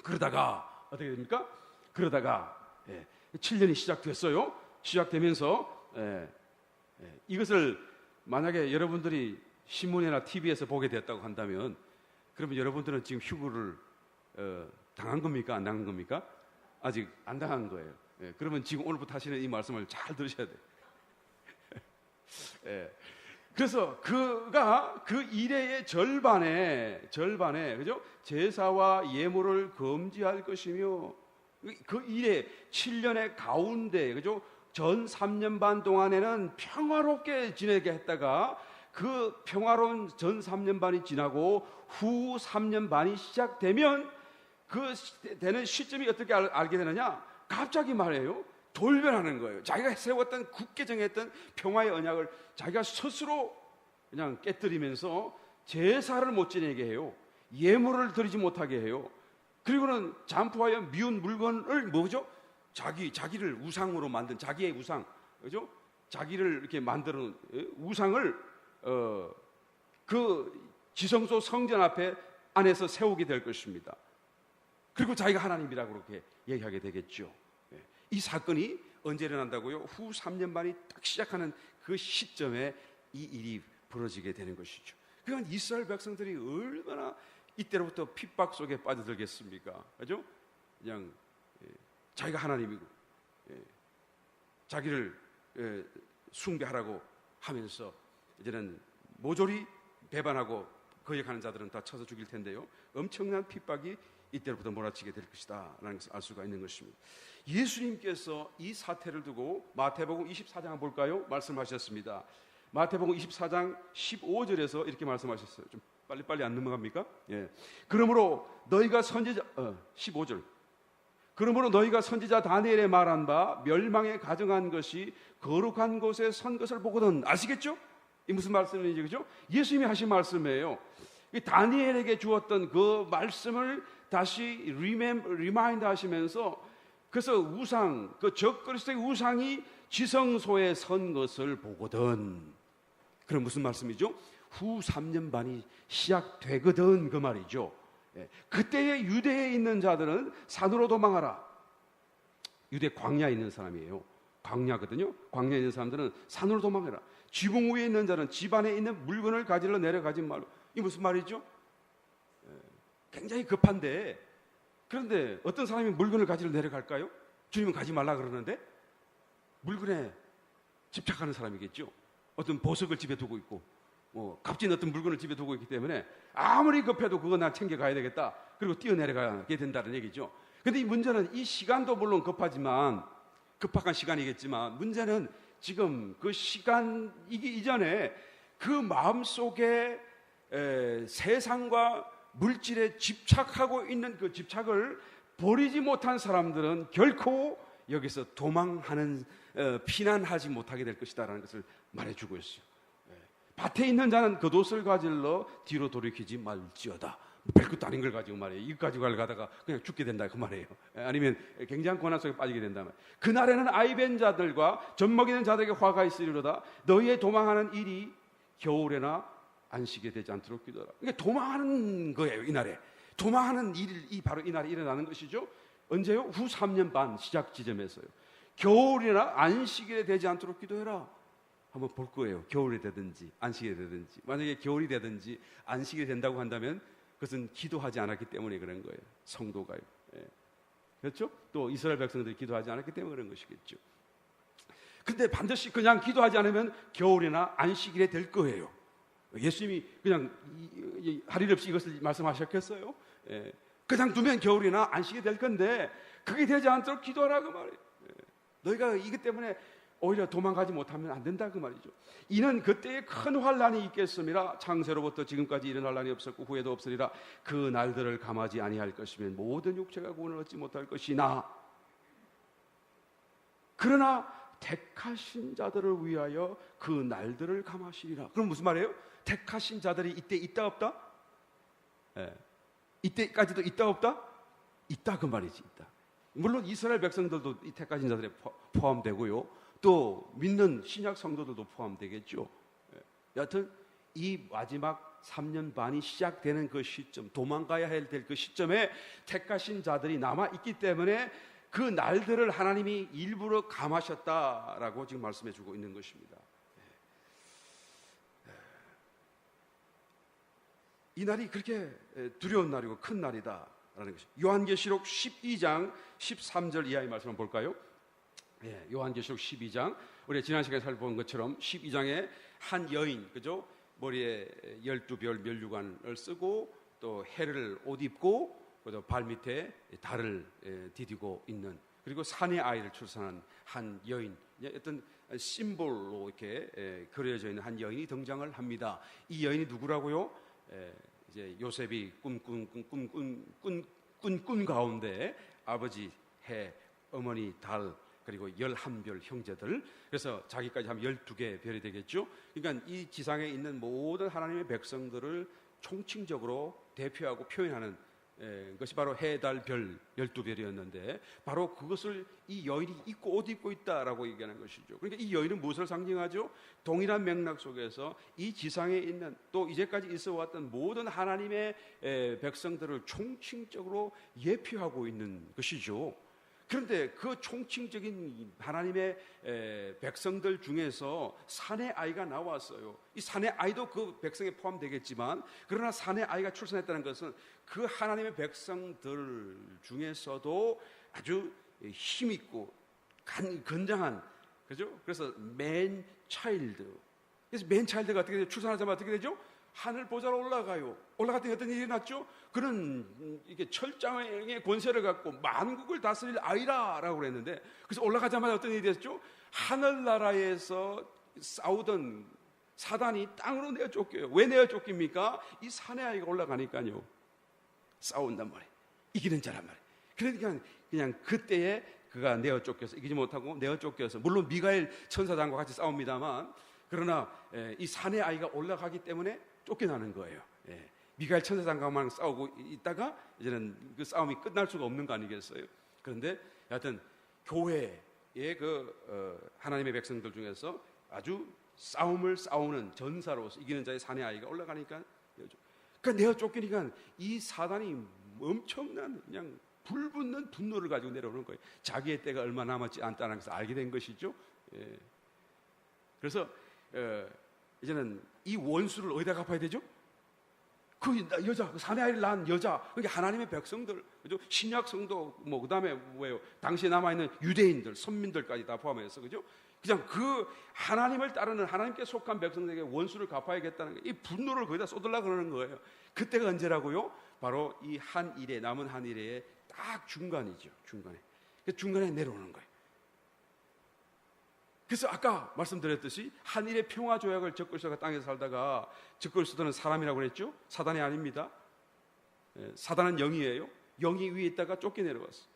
그러다가 어떻게 됩니까? 그러다가 7년이 시작됐어요. 시작되면서 이것을 만약에 여러분들이 신문이나 TV에서 보게 됐다고 한다면, 그러면 여러분들은 지금 휴구를 당한 겁니까? 안 당한 겁니까? 아직 안 당한 거예요. 그러면 지금 오늘부터 하시는 이 말씀을 잘 들으셔야 돼요. 그래서 그가 그 일의 절반에 그죠? 제사와 예물을 금지할 것이며, 그 일의 7년의 가운데, 그죠? 전 3년 반 동안에는 평화롭게 지내게 했다가 그 평화로운 전 3년 반이 지나고 후 3년 반이 시작되면 그 되는 시점이 어떻게 알게 되느냐? 갑자기 말해요. 돌변하는 거예요. 자기가 세웠던, 굳게 정했던 평화의 언약을 자기가 스스로 그냥 깨뜨리면서 제사를 못 지내게 해요. 예물을 드리지 못하게 해요. 그리고는 잠푸하여 미운 물건을 뭐죠? 자기를 우상으로 만든 자기의 우상, 그죠? 자기를 이렇게 만드는 우상을 그 지성소 성전 앞에 안에서 세우게 될 것입니다. 그리고 자기가 하나님이라고 그렇게 얘기하게 되겠죠. 이 사건이 언제 일어난다고요? 후 3년 반이 딱 시작하는 그 시점에 이 일이 벌어지게 되는 것이죠. 그러니까 이스라엘 백성들이 얼마나 이때로부터 핍박 속에 빠져들겠습니까? 그죠? 그냥 자기가 하나님이고 자기를 숭배하라고 하면서 이제는 모조리 배반하고 거역하는 자들은 다 쳐서 죽일 텐데요. 엄청난 핍박이 이때로부터 몰아치게 될 것이다 라는 것을 알 수가 있는 것입니다. 예수님께서 이 사태를 두고 마태복음 24장 볼까요? 말씀하셨습니다. 마태복음 24장 15절에서 이렇게 말씀하셨어요. 좀 빨리빨리 안 넘어갑니까? 예. 그러므로 너희가 선지자 15절. 그러므로 너희가 선지자 다니엘의 말한 바 멸망에 가정한 것이 거룩한 곳에 선 것을 보거든. 아시겠죠? 이 무슨 말씀인지, 그죠? 예수님이 하신 말씀이에요. 다니엘에게 주었던 그 말씀을 다시 리마인드 하시면서, 그래서 우상, 그 적그리스도의 우상이 지성소에 선 것을 보거든. 그럼 무슨 말씀이죠? 후 3년 반이 시작되거든, 그 말이죠. 그때의 유대에 있는 자들은 산으로 도망하라. 유대 광야에 있는 사람이에요. 광야거든요. 광야에 있는 사람들은 산으로 도망해라. 지붕 위에 있는 자는 집 안에 있는 물건을 가지러 내려가지 말로. 이 무슨 말이죠? 굉장히 급한데, 그런데 어떤 사람이 물건을 가지러 내려갈까요? 주님은 가지 말라 그러는데 물건에 집착하는 사람이겠죠. 어떤 보석을 집에 두고 있고 값진 어떤 물건을 집에 두고 있기 때문에 아무리 급해도 그거 나 챙겨가야 되겠다. 그리고 뛰어내려가게 된다는 얘기죠. 그런데 이 문제는, 이 시간도 물론 급하지만, 급박한 시간이겠지만, 문제는 지금 그 시간이기 이전에 그 마음속에 세상과 물질에 집착하고 있는 그 집착을 버리지 못한 사람들은 결코 여기서 도망하는, 피난하지 못하게 될 것이다라는 것을 말해주고 있어요. 밭에 있는 자는 겉옷을 가질러 뒤로 돌이키지 말지어다. 별것도 아닌 걸 가지고 말이에요. 이거 가지고 가다가 그냥 죽게 된다 그 말이에요. 아니면 굉장한 고난 속에 빠지게 된다 말이에요. 그날에는 아이벤 자들과 젖먹이는 자들에게 화가 있으리로다. 너희의 도망하는 일이 겨울에나 안식에 되지 않도록 기도하라. 그러니까 도망하는 거예요. 이날에 도망하는 일이 바로 이날에 일어나는 것이죠. 언제요? 후 3년 반 시작 지점에서요. 겨울이나 안식일에 되지 않도록 기도해라. 한번 볼 거예요. 겨울이 되든지 안식이 되든지. 만약에 겨울이 되든지 안식이 된다고 한다면 그것은 기도하지 않았기 때문에 그런 거예요. 성도가요. 그렇죠? 또 이스라엘 백성들이 기도하지 않았기 때문에 그런 것이겠죠. 근데 반드시 그냥 기도하지 않으면 겨울이나 안식일에 될 거예요. 예수님이 그냥 할 일 없이 이것을 말씀하셨겠어요? 그냥 두면 겨울이나 안식이 될 건데 그게 되지 않도록 기도하라고 말이에요. 너희가 이것 때문에 오히려 도망가지 못하면 안 된다 그 말이죠. 이는 그때에 큰 환란이 있겠음이라. 창세로부터 지금까지 이런 환란이 없었고 후에도 없으리라. 그 날들을 감하지 아니할 것이면 모든 육체가 구원을 얻지 못할 것이나 그러나 택하신 자들을 위하여 그 날들을 감하시리라. 그럼 무슨 말이에요? 택하신 자들이 이때 있다 없다? 이때까지도 있다 없다? 있다 그 말이지. 있다. 물론 이스라엘 백성들도 이 택하신 자들에 포함되고요. 또 믿는 신약 성도들도 포함되겠죠. 여하튼 이 마지막 3년 반이 시작되는 그 시점, 도망가야 될 그 시점에 택하신 자들이 남아있기 때문에 그 날들을 하나님이 일부러 감하셨다라고 지금 말씀해주고 있는 것입니다. 이 날이 그렇게 두려운 날이고 큰 날이다라는 것입니다. 요한계시록 12장 13절 이하의 말씀을 볼까요? 요한계시록 12장, 우리 지난 시간에 살펴본 것처럼 12장에 한 여인, 그죠? 머리에 12별 면류관을 쓰고 또 해를 옷 입고 또 발 밑에 달을 디디고 있는, 그리고 사내 아이를 출산한 한 여인, 어떤 심볼로 이렇게 그려져 있는 한 여인이 등장을 합니다. 이 여인이 누구라고요? 이제 요셉이 꿈 가운데 아버지 해, 어머니 달, 그리고 11별 형제들, 그래서 자기까지 하면 12개 별이 되겠죠. 그러니까 이 지상에 있는 모든 하나님의 백성들을 총칭적으로 대표하고 표현하는 그것이 바로 해, 달, 별 12별이었는데 바로 그것을 이 여인이 입고 옷 입고 있다라고 얘기하는 것이죠. 그러니까 이 여인은 무엇을 상징하죠? 동일한 맥락 속에서 이 지상에 있는 또 이제까지 있어 왔던 모든 하나님의 백성들을 총칭적으로 예표하고 있는 것이죠. 그런데 그 총칭적인 하나님의 백성들 중에서 산의 아이가 나왔어요. 이 산의 아이도 그 백성에 포함되겠지만 그러나 산의 아이가 출생했다는 것은 그 하나님의 백성들 중에서도 아주 힘있고 건장한, 그죠? 그래서 맨 차일드. 그래서 맨 차일드가 어떻게 되죠? 출산하자마자 어떻게 되죠? 하늘 보좌로 올라가요. 올라갔더니 어떤 일이 일어났죠? 그는 이게 철장의 권세를 갖고 만국을 다스릴 아이라라고 그랬는데, 그래서 올라가자마자 어떤 일이 됐죠? 하늘나라에서 싸우던 사단이 땅으로 내어 쫓겨요. 왜 내어 쫓깁니까? 이 산의 아이가 올라가니까요. 싸운단 말이에요. 이기는 자란 말이에요. 그러니까 그냥 그때에 그가 내어 쫓겨서 이기지 못하고 내어 쫓겨서, 물론 미가엘 천사장과 같이 싸웁니다만, 그러나 이 산의 아이가 올라가기 때문에 쫓겨나는 거예요. 미가엘 천사장과만 싸우고 있다가 이제는 그 싸움이 끝날 수가 없는 거 아니겠어요? 그런데 여하튼 교회의 하나님의 백성들 중에서 아주 싸움을 싸우는 전사로서 이기는 자의 산의 아이가 올라가니까, 그러니까 내가 쫓기니까 이 사단이 엄청난 그냥 불붙는 분노를 가지고 내려오는 거예요. 자기의 때가 얼마 남았지 않다는 것을 알게 된 것이죠. 그래서 이제는 이 원수를 어디다 갚아야 되죠? 그 여자, 그 사내 아이를 낳은 여자, 그게 하나님의 백성들, 그죠? 신약 성도, 뭐 그다음에 뭐예요? 당시에 남아 있는 유대인들, 선민들까지 다 포함해서, 그죠? 그냥 그 하나님을 따르는 하나님께 속한 백성들에게 원수를 갚아야겠다는 이 분노를 거기다 쏟으려 그러는 거예요. 그때가 언제라고요? 바로 이 한 일에, 남은 한 일에 딱 중간이죠. 중간에 내려오는 거예요. 그래서 아까 말씀드렸듯이 한일의 평화 조약을 적글서가 땅에서 살다가, 적글서는 사람이라고 그랬죠? 사단이 아닙니다. 사단은 영이에요. 영이 위에 있다가 쫓겨내려왔어.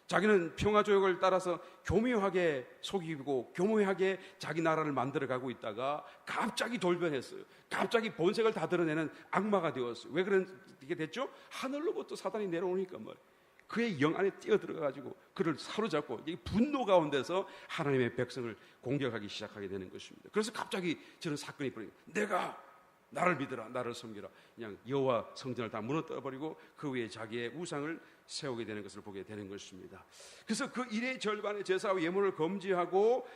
자기는 평화 조약을 따라서 교묘하게 속이고 교묘하게 자기 나라를 만들어가고 있다가 갑자기 돌변했어요. 갑자기 본색을 다 드러내는 악마가 되었어요. 왜 그렇게 됐죠? 하늘로부터 사단이 내려오니까 말이에요. 그의 영 안에 뛰어들어가지고 그를 사로잡고 이 분노 가운데서 하나님의 백성을 공격하기 시작하게 되는 것입니다. 그래서 갑자기 저런 사건이 벌어집니다. 내가 나를 믿으라, 나를 섬기라. 그냥 여호와 성전을 다 무너뜨려버리고 그 위에 자기의 우상을 세우게 되는 것을 보게 되는 것입니다. 그래서 그 일의 절반의 제사와 예물을 금지하고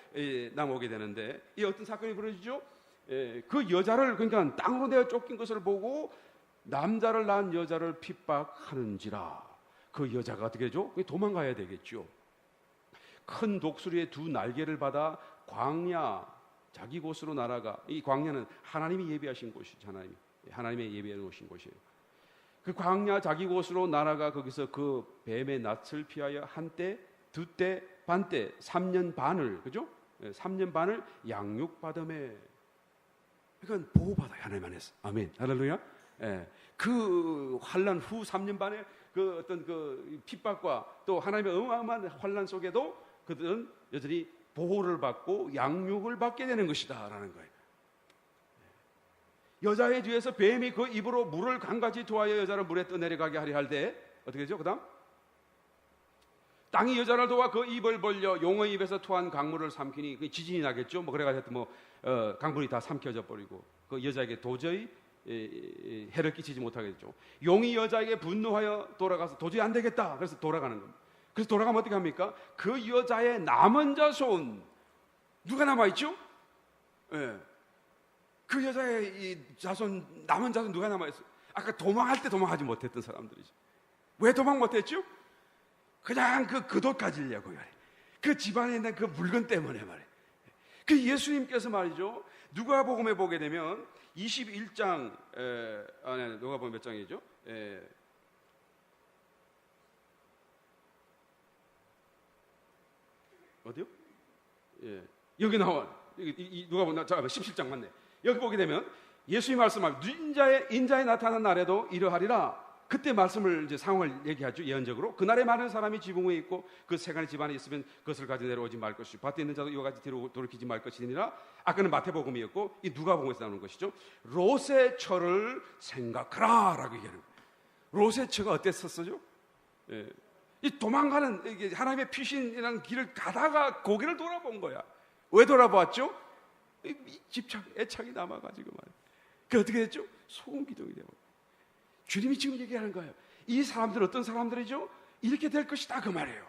나오게 되는데, 이 어떤 사건이 벌어지죠? 그 여자를, 그러니까 땅으로 내어 쫓긴 것을 보고 남자를 낳은 여자를 핍박하는지라. 그 여자가 어떻게 하죠? 도망가야 되겠죠. 큰 독수리의 두 날개를 받아 광야, 자기 곳으로 날아가. 이 광야는 하나님이 예비하신 곳이죠. 하나님의 예비해 놓으신 곳이에요. 그 광야 자기 곳으로 날아가 거기서 그 뱀의 낯을 피하여 한때, 두때, 반때, 3년 반을, 그죠? 3년 반을 양육받음에. 그러니까 보호받아요, 하나님 안에서. 아멘. 할렐루야. 그 환난 후 3년 반에 그 어떤 그 핍박과 또 하나님의 어마어마한 환난 속에도 그들은 여전히 보호를 받고 양육을 받게 되는 것이다라는 거예요. 여자의 뒤에서 뱀이 그 입으로 물을 강같이 토하여 여자를 물에 떠내려가게 하려 할 때 어떻게 되죠? 그다음 땅이 여자를 도와 그 입을 벌려 용의 입에서 토한 강물을 삼키니 그 지진이 나겠죠. 뭐 그래가지고 강물이 다 삼켜져 버리고 그 여자에게 도저히 해를 끼치지 못하겠죠. 용이 여자에게 분노하여 돌아가서 도저히 안 되겠다. 그래서 돌아가는 겁니다. 그래서 돌아가면 어떻게 합니까? 그 여자의 남은 자손 누가 남아 있죠? 그 여자의 이 자손, 남은 자손 누가 남아 있어요? 아까 도망할 때 도망하지 못했던 사람들이죠. 왜 도망 못했죠? 그냥 그 돛 가지려고 말이에요. 그 집안에 있는 그 물건 때문에 말이에요. 그 예수님께서 말이죠. 누가복음에 보게 되면 21장, 누가복음 몇 장이죠? 어디요? 여기 나와. 누가복음 17장 맞네. 여기 보게 되면 예수님 말씀하면 인자에 나타난 날에도 이러하리라. 그때 말씀을 이제 상황을 얘기하죠. 예언적으로 그날에 많은 사람이 지붕 위에 있고 그 세간의 집안에 있으면 그것을 가지고 내려오지 말 것이고 밭에 있는 자도 이와 같이 뒤로 돌이키지 말 것이니라. 아까는 마태복음이었고 이 누가복음에서 나오는 것이죠. 롯의 철을 생각하라라고 얘기하는 거예요. 롯의 처가 어땠었죠? 예. 이 도망가는 이게 하나님의 피신이라는 길을 가다가 고개를 돌아본 거야. 왜 돌아보았죠? 집착, 애착이 남아가지고 말이야. 그 어떻게 됐죠? 소금 기둥이 되고. 주님이 지금 얘기하는 거예요. 이 사람들 어떤 사람들이죠? 이렇게 될 것이다 그 말이에요.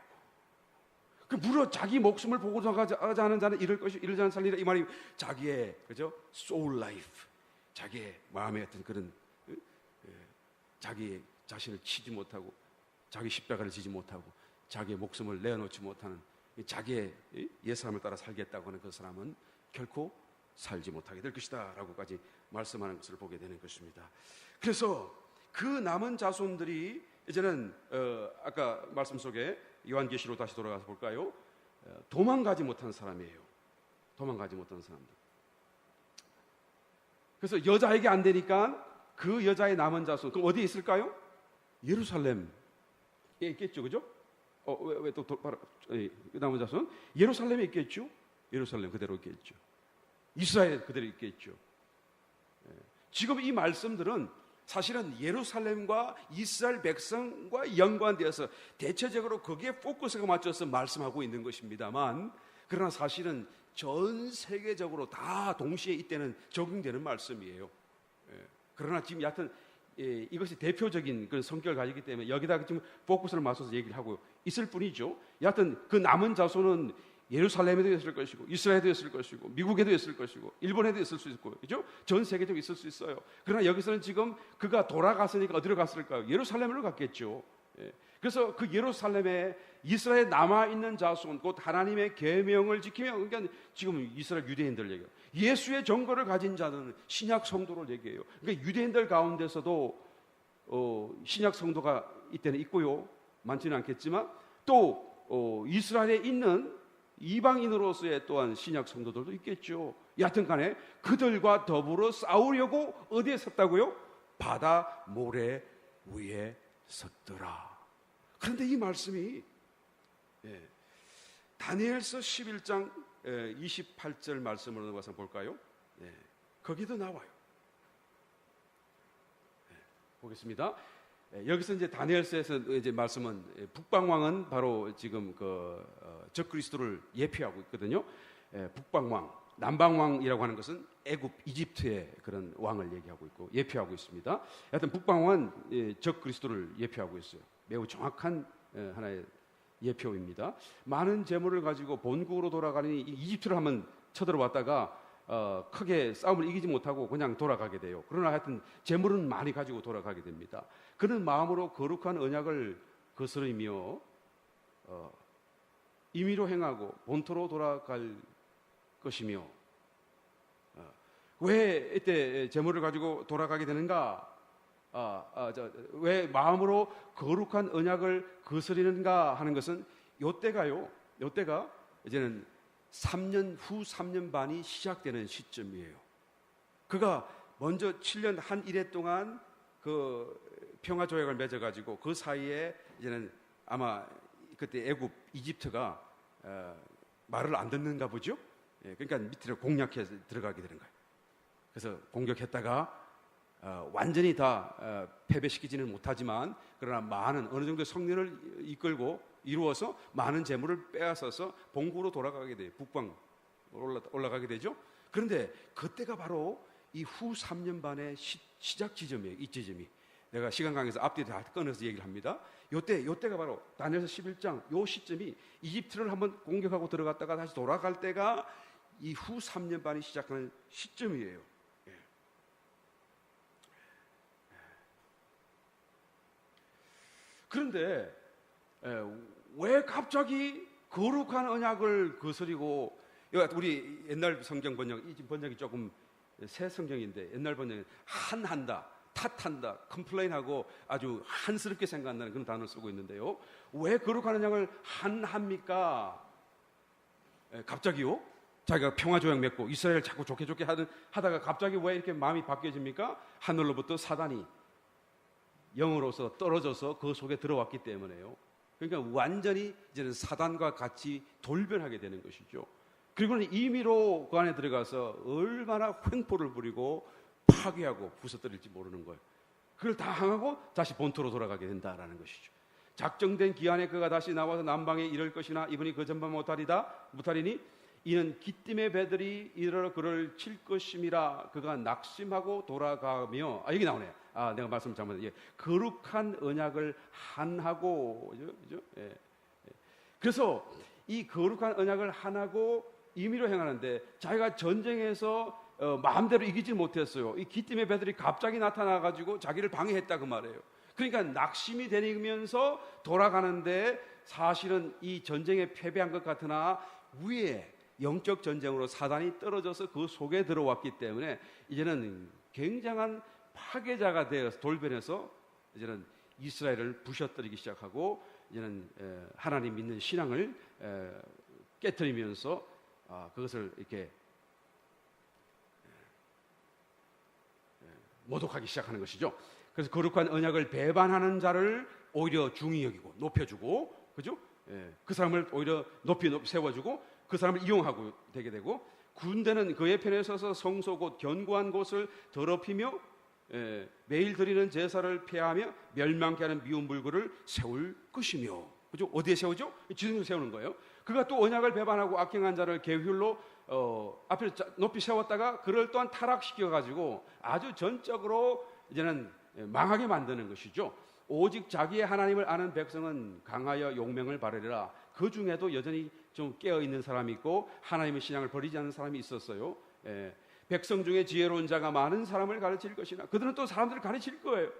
그 물어 자기 목숨을 보고 나가지 않은 자는 이럴 것이 이러지 않은 살리라 이 말이 자기의 그죠? soul life, 자기의 마음의 어떤 그런 자기 자신을 치지 못하고 자기 십자가를 지지 못하고 자기의 목숨을 내어놓지 못하는 자기의 옛사람을 따라 살겠다고 하는 그 사람은 결코 살지 못하게 될 것이다 라고까지 말씀하는 것을 보게 되는 것입니다. 그래서 그 남은 자손들이 이제는 아까 말씀 속에 요한계시로 다시 돌아가서 볼까요? 도망가지 못한 사람이에요. 도망가지 못한 사람들. 그래서 여자에게 안 되니까 그 여자의 남은 자손 그럼 어디에 있을까요? 예루살렘에 있겠죠, 그죠? 왜 또 바로 남은 자손 예루살렘에 있겠죠. 예루살렘 그대로 있겠죠. 이스라엘 그대로 있겠죠. 지금 이 말씀들은 사실은 예루살렘과 이스라엘 백성과 연관되어서 대체적으로 거기에 포커스가 맞춰서 말씀하고 있는 것입니다만, 그러나 사실은 전 세계적으로 다 동시에 이때는 적용되는 말씀이에요. 그러나 지금 여하튼 이것이 대표적인 그런 성격을 가지기 때문에 여기다가 지금 포커스를 맞춰서 얘기를 하고 있을 뿐이죠. 여하튼 그 남은 자손은 예루살렘에도 있을 것이고 이스라엘에도 있을 것이고 미국에도 있을 것이고 일본에도 있을 수 있고 그죠? 전 세계적으로 있을 수 있어요. 그러나 여기서는 지금 그가 돌아갔으니까 어디로 갔을까요? 예루살렘으로 갔겠죠. 그래서 그 예루살렘에 이스라엘에 남아있는 자손 곧 하나님의 계명을 지키며, 그러니까 지금 이스라엘 유대인들 얘기해요. 예수의 정거를 가진 자는 신약 성도를 얘기해요. 그러니까 유대인들 가운데서도 신약 성도가 이때는 있고요. 많지는 않겠지만 또 이스라엘에 있는 이방인으로서의 또한 신약 성도들도 있겠죠. 여하튼 간에 그들과 더불어 싸우려고 어디에 섰다고요? 바다 모래 위에 섰더라. 그런데 이 말씀이 다니엘서 11장 28절 말씀으로 넘어가서 볼까요? 거기도 나와요. 보겠습니다. 여기서 이제 다니엘서에서 이제 말씀은 북방왕은 바로 지금 적그리스도를 예표하고 있거든요. 북방왕, 남방왕이라고 하는 것은 애굽, 이집트의 그런 왕을 얘기하고 있고 예표하고 있습니다. 하여튼 북방왕은 적그리스도를 예표하고 있어요. 매우 정확한 하나의 예표입니다. 많은 재물을 가지고 본국으로 돌아가니 이집트를 한번 쳐들어왔다가 크게 싸움을 이기지 못하고 그냥 돌아가게 돼요. 그러나 하여튼 재물은 많이 가지고 돌아가게 됩니다. 그런 마음으로 거룩한 언약을 거스르며 임의로 행하고 본토로 돌아갈 것이며, 왜 이때 재물을 가지고 돌아가게 되는가? 왜 마음으로 거룩한 언약을 거스리는가 하는 것은 요때가 이제는 3년 후 3년 반이 시작되는 시점이에요. 그가 먼저 7년 한 1회 동안 그 평화 조약을 맺어가지고 그 사이에 이제는 아마 그때 애굽 이집트가 말을 안 듣는가 보죠. 그러니까 밑으로 공략해서 들어가게 되는 거예요. 그래서 공격했다가 완전히 다 패배시키지는 못하지만 그러나 많은 어느 정도 성년을 이끌고 이루어서 많은 재물을 빼앗아서 본국으로 돌아가게 돼요. 북방 올라가게 되죠. 그런데 그때가 바로 이 후 3년 반의 시작 지점이에요. 이 지점이. 내가 시간 관계에서 앞뒤에 다 꺼내서 얘기를 합니다. 요때가 바로 다니엘서 11장 요 시점이 이집트를 한번 공격하고 들어갔다가 다시 돌아갈 때가 이 후 3년 반이 시작하는 시점이에요. 그런데 왜 갑자기 거룩한 언약을 거스리고, 우리 옛날 성경 번역, 이 번역이 조금 새 성경인데 옛날 번역은 한한다, 탓한다, 컴플레인하고 아주 한스럽게 생각나는 그런 단어를 쓰고 있는데요. 왜 거룩한 언약을 한합니까? 갑자기요? 자기가 평화조약 맺고 이스라엘 자꾸 좋게 하다가 갑자기 왜 이렇게 마음이 바뀌어집니까? 하늘로부터 사단이 영으로서 떨어져서 그 속에 들어왔기 때문에요. 그러니까 완전히 이제는 사단과 같이 돌변하게 되는 것이죠. 그리고는 임의로 그 안에 들어가서 얼마나 횡포를 부리고 파괴하고 부서뜨릴지 모르는 거예요. 그걸 다 항하고 다시 본토로 돌아가게 된다라는 것이죠. 작정된 기한에 그가 다시 나와서 남방에 이를 것이나 이분이 그 전반 못하리니 이는 기띔의 배들이 이르러 그를 칠 것임이라. 그가 낙심하고 돌아가며 여기 나오네요. 내가 말씀 잘못했어요. 거룩한 언약을 한하고, 그죠? 예. 그래서 이 거룩한 언약을 한하고 임의로 행하는데 자기가 전쟁에서 마음대로 이기지 못했어요. 이 기띔의 배들이 갑자기 나타나가지고 자기를 방해했다 그 말이에요. 그러니까 낙심이 되면서 돌아가는데 사실은 이 전쟁에 패배한 것 같으나 위에 영적 전쟁으로 사단이 떨어져서 그 속에 들어왔기 때문에 이제는 굉장한 파괴자가 되어서 돌변해서 이제는 이스라엘을 부셔뜨리기 시작하고 이제는 하나님 믿는 신앙을 깨트리면서 그것을 이렇게 모독하기 시작하는 것이죠. 그래서 거룩한 언약을 배반하는 자를 오히려 중히 여기고 높여주고, 그죠? 그 사람을 오히려 높이 세워주고 그 사람을 이용하고 되게 되고, 군대는 그의 편에 서서 성소 곧 견고한 곳을 더럽히며 매일 드리는 제사를 폐하며 멸망케 하는 미운 물고를 세울 것이며, 그죠? 어디에 세우죠? 지성에 세우는 거예요. 그가 또 언약을 배반하고 악행한 자를 계율로 앞에 높이 세웠다가 그를 또한 타락시켜가지고 아주 전적으로 이제는 망하게 만드는 것이죠. 오직 자기의 하나님을 아는 백성은 강하여 용맹을 바르리라. 그 중에도 여전히 좀 깨어있는 사람이 있고 하나님의 신앙을 버리지 않는 사람이 있었어요. 백성 중에 지혜로운 자가 많은 사람을 가르칠 것이나 그들은 또 사람들을 가르칠 거예요.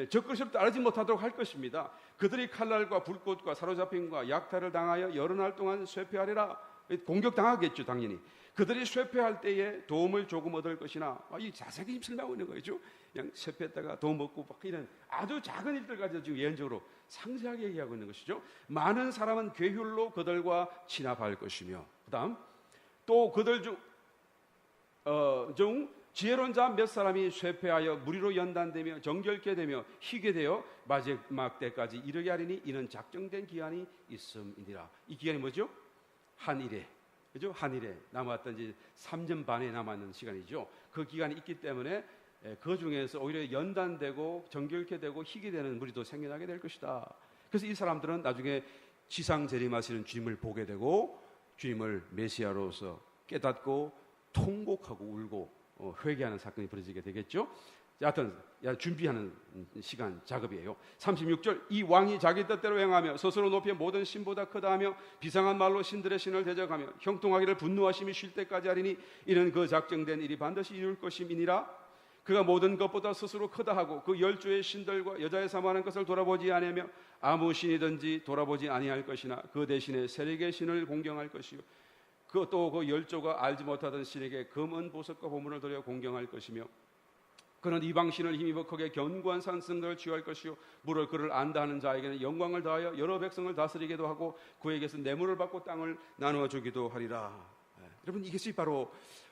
적그리스도를 따르지 못하도록 할 것입니다. 그들이 칼날과 불꽃과 사로잡힘과 약탈을 당하여 여러 날 동안 쇠퇴하리라. 공격당하겠죠, 당연히. 그들이 쇠퇴할 때에 도움을 조금 얻을 것이나, 이 자세히 설명하고 있는 거죠. 그냥 쇠퇴했다가 도움 얻고 막 이런 아주 작은 일들까지 지금 예언적으로 상세하게 얘기하고 있는 것이죠. 많은 사람은 괴휼로 그들과 친합할 것이며, 그다음 또 그들 중 지혜로운 자 몇 사람이 쇠퇴하여 무리로 연단되며 정결케 되며 희게 되어 마지막 때까지 이르게 하리니 이는 작정된 기한이 있음이니라. 이 기한이 뭐죠? 한일에, 그죠? 한일에 남았던 이제 3년 반에 남았는 시간이죠. 그 기간이 있기 때문에 그 중에서 오히려 연단되고 정결케 되고 희게 되는 무리도 생겨나게 될 것이다. 그래서 이 사람들은 나중에 지상 재림하시는 주님을 보게 되고 주님을 메시아로서 깨닫고 통곡하고 울고 회개하는 사건이 벌어지게 되겠죠. 하여튼 준비하는 시간 작업이에요. 36절 이 왕이 자기 뜻대로 행하며 스스로 높여 모든 신보다 크다 하며 비상한 말로 신들의 신을 대적하며 형통하기를 분노하심이 쉴 때까지 하리니 이는 그 작정된 일이 반드시 이룰 것임이니라. 그가 모든 것보다 스스로 크다 하고 그 열조의 신들과 여자의 사모하는 것을 돌아보지 아니하며 아무 신이든지 돌아보지 아니할 것이나 그 대신에 세력의 신을 공경할 것이요 또 그 열조가 알지 못하던 신에게 금은 보석과 보물을 드려 공경할 것이며 그는 이방신을 힘입어 크게 견고한 산성들을 취할 것이요 물을 그를 안다 하는 자에게는 영광을 다하여 여러 백성을 다스리기도 하고 그에게서 뇌물을 받고 땅을 나누어 주기도 하리라. 여러분 이것이 바로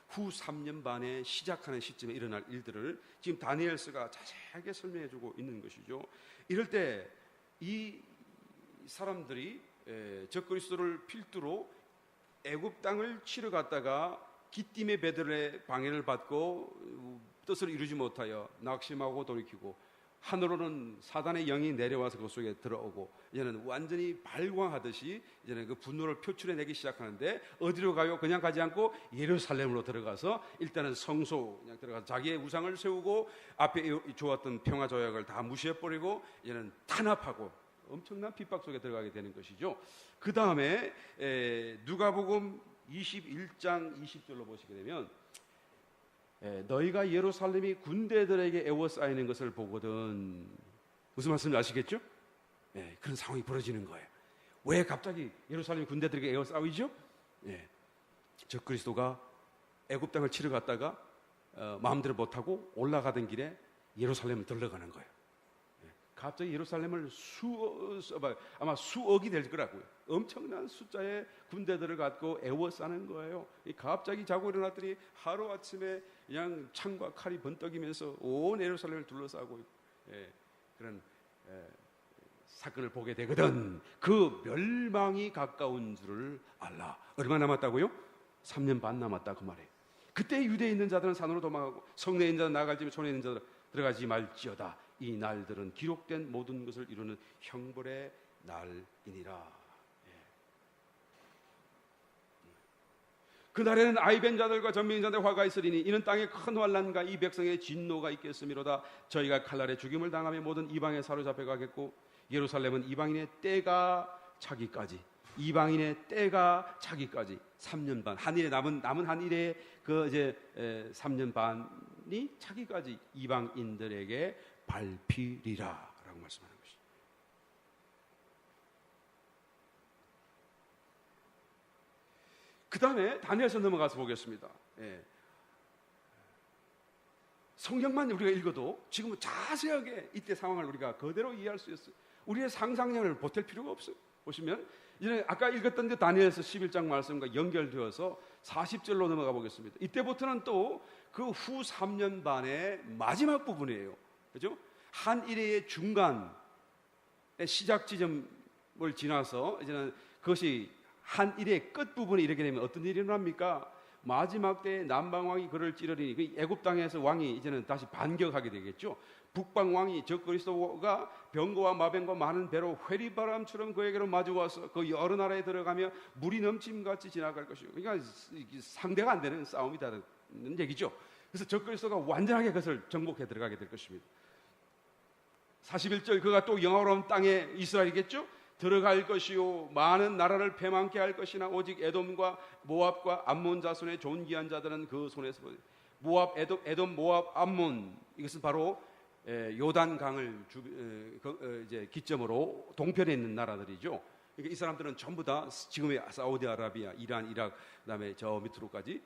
후 3년 반에 시작하는 시점에 일어날 일들을 지금 다니엘서가 자세하게 설명해주고 있는 것이죠. 이럴 때 이 사람들이 적그리스도를 필두로 애굽 땅을 치러 갔다가 기띔의 배들의 방해를 받고 뜻을 이루지 못하여 낙심하고 돌이키고 하늘로는 사단의 영이 내려와서 그 속에 들어오고 이제는 완전히 발광하듯이 이제는 그 분노를 표출해내기 시작하는데 어디로 가요? 그냥 가지 않고 예루살렘으로 들어가서 일단은 성소 그냥 들어가서 자기의 우상을 세우고 앞에 좋았던 평화 조약을 다 무시해버리고 이제는 탄압하고 엄청난 핍박 속에 들어가게 되는 것이죠. 그 다음에 누가복음 21장 20절로 보시게 되면 너희가 예루살렘이 군대들에게 에워싸이는 것을 보거든. 무슨 말씀인지 아시겠죠? 그런 상황이 벌어지는 거예요. 왜 갑자기 예루살렘 군대들에게 에워싸이죠? 적그리스도가 애굽 땅을 치러 갔다가 마음대로 못하고 올라가던 길에 예루살렘을 들러가는 거예요. 갑자기 예루살렘을 아마 수억이 될 거라고요. 엄청난 숫자의 군대들을 갖고 에워싸는 거예요. 갑자기 자고 일어났더니 하루아침에 그냥 창과 칼이 번떡이면서 온 예루살렘을 둘러싸고 그런 사건을 보게 되거든. 그 멸망이 가까운 줄을 알라. 얼마 남았다고요? 3년 반 남았다 그 말이에요. 그때 유대에 있는 자들은 산으로 도망하고 성내에 있는 자들은 나갈 집에 촌에 있는 자들은 들어가지 말지어다. 이 날들은 기록된 모든 것을 이루는 형벌의 날이니라. 그날에는 아이벤 자들과 전명인 자들의 화가 있으리니 이는 땅에 큰 환난과 이 백성의 진노가 있겠음이로다. 저희가 칼날에 죽임을 당하며 모든 이방에 사로잡혀 가겠고 예루살렘은 이방인의 때가 차기까지 3년 반 한일에 남은 한일의 그 이제 3년 반이 차기까지 이방인들에게 밟히리라라고 말씀하는 것이죠. 그 다음에 다니엘서 넘어가서 보겠습니다. 성경만 우리가 읽어도 지금은 자세하게 이때 상황을 우리가 그대로 이해할 수 있어요. 우리의 상상력을 보탤 필요가 없어요. 보시면 이제 아까 읽었던 데 다니엘서 11장 말씀과 연결되어서 40절로 넘어가 보겠습니다. 이때부터는 또 그 후 3년 반의 마지막 부분이에요. 그죠? 한일의 중간의 시작 지점을 지나서 이제는 그것이 한일의 끝부분에 이르게 되면 어떤 일이 일어납니까? 마지막 때에 남방왕이 그를 찌르리니 그 애굽 땅에서 왕이 이제는 다시 반격하게 되겠죠. 북방왕이 적 그리스도가 병거와 마병과 많은 배로 회리바람처럼 그에게로 마주와서 그 여러 나라에 들어가며 물이 넘침같이 지나갈 것이요. 그러니까 상대가 안 되는 싸움이다는 얘기죠. 그래서 적 그리스도가 완전하게 그것을 정복해 들어가게 될 것입니다. 41절 그가 또 영화로운 땅에 이스라엘이겠죠. 들어갈 것이요 많은 나라를 패망케 할 것이나 오직 에돔과 모압과 암몬 자손의 존귀한 자들은 그 손에서 모압, 에돔, 모압, 암몬 이것은 바로 요단 강을 이제 기점으로 동편에 있는 나라들이죠. 그러니까 이 사람들은 전부 다 지금의 사우디아라비아, 이란, 이라크, 그다음에 저 밑으로까지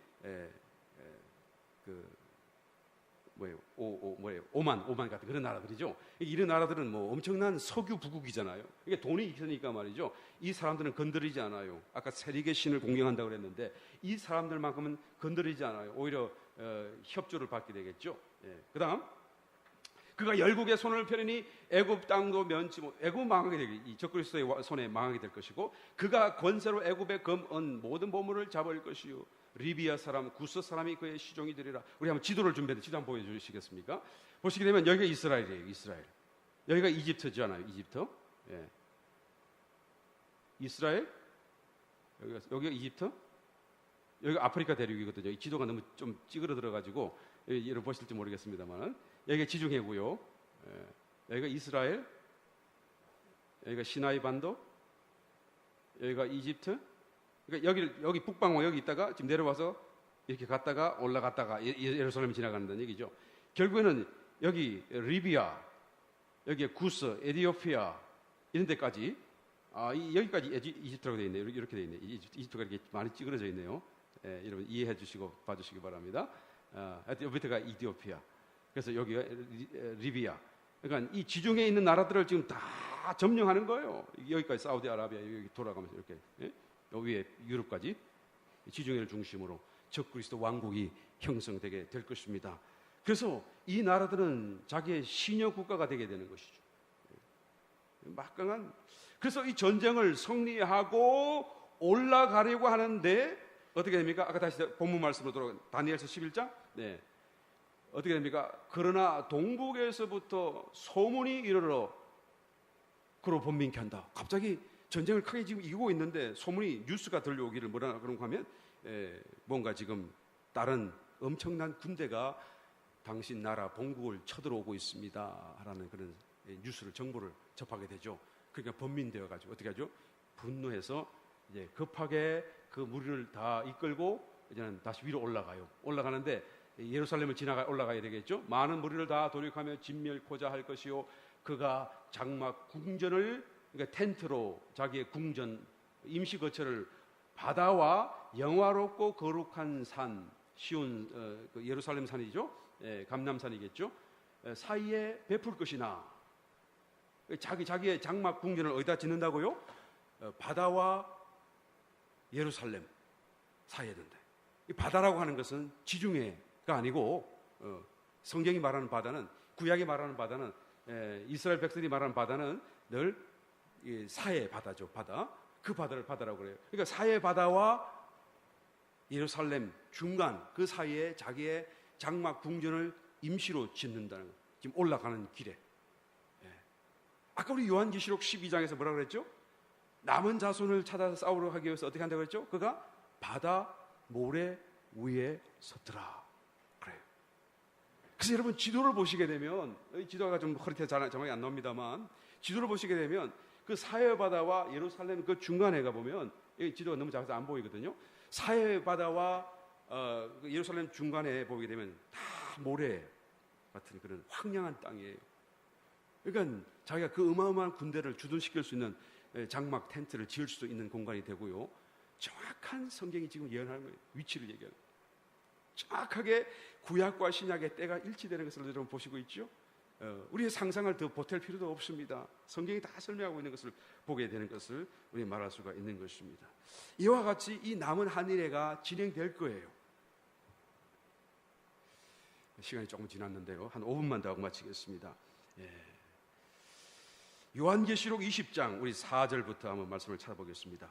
오만 같은 그런 나라들이죠. 이런 나라들은 뭐 엄청난 석유 부국이잖아요. 이게 돈이 있으니까 말이죠. 이 사람들은 건드리지 않아요. 아까 세리게 신을 공경한다고 그랬는데 이 사람들만큼은 건드리지 않아요. 오히려 협조를 받게 되겠죠. 그다음 그가 열국의 손을 펴리니 애굽 땅도 면치 못 애굽 망하게 되기 이 적그리스도의 손에 망하게 될 것이고 그가 권세로 애굽의 금, 은 모든 보물을 잡을 것이요 리비아 사람, 구스 사람이 그의 시종이 되리라. 우리 한번 지도를 준비했는데 지도 한번 보여주시겠습니까? 보시게 되면 여기가 이스라엘이에요. 이스라엘. 여기가 이집트잖아요. 이집트. 이스라엘. 여기가 이집트. 여기가 아프리카 대륙이거든요. 이 지도가 너무 좀 찌그러들어가지고 여러분 보실지 모르겠습니다만 여기가 지중해고요. 여기가 이스라엘. 여기가 시나이 반도. 여기가 이집트. 그러니까 여기 북방어 여기 있다가 지금 내려와서 이렇게 갔다가 올라갔다가 예루살렘 지나가는 얘기죠. 결국에는 여기 리비아, 여기 구스, 에티오피아 이런 데까지 여기까지 이집트라고 되어 있네요. 이렇게 되어 있네요. 이집트가 이렇게 많이 찌그러져 있네요. 여러분 이해해 주시고 봐주시기 바랍니다. 밑에가 이티오피아. 그래서 여기가 리비아. 그러니까 이 지중해에 있는 나라들을 지금 다 점령하는 거예요. 여기까지 사우디아라비아 여기 돌아가면서 이렇게. 위에 유럽까지 지중해를 중심으로 적그리스도 왕국이 형성되게 될 것입니다. 그래서 이 나라들은 자기의 시녀 국가가 되게 되는 것이죠. 막강한. 그래서 이 전쟁을 승리하고 올라가려고 하는데 어떻게 됩니까? 아까 다시 본문 말씀으로 돌아가 다니엘서 11장. 어떻게 됩니까? 그러나 동북에서부터 소문이 이르러 그로 번민케 한다. 갑자기 전쟁을 크게 지금 이기고 있는데 소문이 뉴스가 들려오기를 뭐라 그런가 하면 뭔가 지금 다른 엄청난 군대가 당신 나라 본국을 쳐들어오고 있습니다 라는 그런 뉴스를 정보를 접하게 되죠. 그러니까 번민되어 가지고 어떻게 하죠? 분노해서 이제 급하게 그 무리를 다 이끌고 이제는 다시 위로 올라가요. 올라가는데 예루살렘을 지나가 올라가야 되겠죠. 많은 무리를 다 돌이켜하며 진멸코자 할 것이요 그가 장막 궁전을 그러니까 텐트로 자기의 궁전 임시 거처를 바다와 영화롭고 거룩한 산 시온 그 예루살렘 산이죠. 감람산이겠죠. 사이에 베풀 것이나 자기의 장막 궁전을 어디다 짓는다고요? 바다와 예루살렘 사이에 든다. 이 바다라고 하는 것은 지중해가 아니고 성경이 말하는 바다는 구약이 말하는 바다는 이스라엘 백성이 말하는 바다는 늘 사해 바다죠. 바다. 그 바다를 바다라고 그래요. 그러니까 사해 바다와 예루살렘 중간 그 사이에 자기의 장막 궁전을 임시로 짓는다는 거예요. 지금 올라가는 길에. 예. 아까 우리 요한계시록 12장에서 뭐라 그랬죠? 남은 자손을 찾아서 싸우러 하기 위해서 어떻게 한다고 그랬죠? 그가 바다 모래 위에 섰더라. 그래요. 그래서 여러분 지도를 보시게 되면, 지도가 좀 허리태 정확히 안 나옵니다만, 지도를 보시게 되면 그 사해 바다와 예루살렘 그 중간에 가 보면, 이 지도가 너무 작아서 안 보이거든요. 사해 바다와 그 예루살렘 중간에 보게 되면 다 모래 같은 그런 황량한 땅이에요. 그러니까 자기가 그 어마어마한 군대를 주둔시킬 수 있는 장막 텐트를 지을 수 있는 공간이 되고요. 정확한 성경이 지금 예언하는 거예요. 위치를 얘기하는 거예요. 정확하게 구약과 신약의 때가 일치되는 것을 여러분 보시고 있죠. 우리의 상상을 더 보탤 필요도 없습니다. 성경이 다 설명하고 있는 것을 보게 되는 것을 우리 말할 수가 있는 것입니다. 이와 같이 이 남은 한일회가 진행될 거예요. 시간이 조금 지났는데요. 한 5분만 더 하고 마치겠습니다. 요한계시록 20장 우리 4절부터 한번 말씀을 찾아보겠습니다.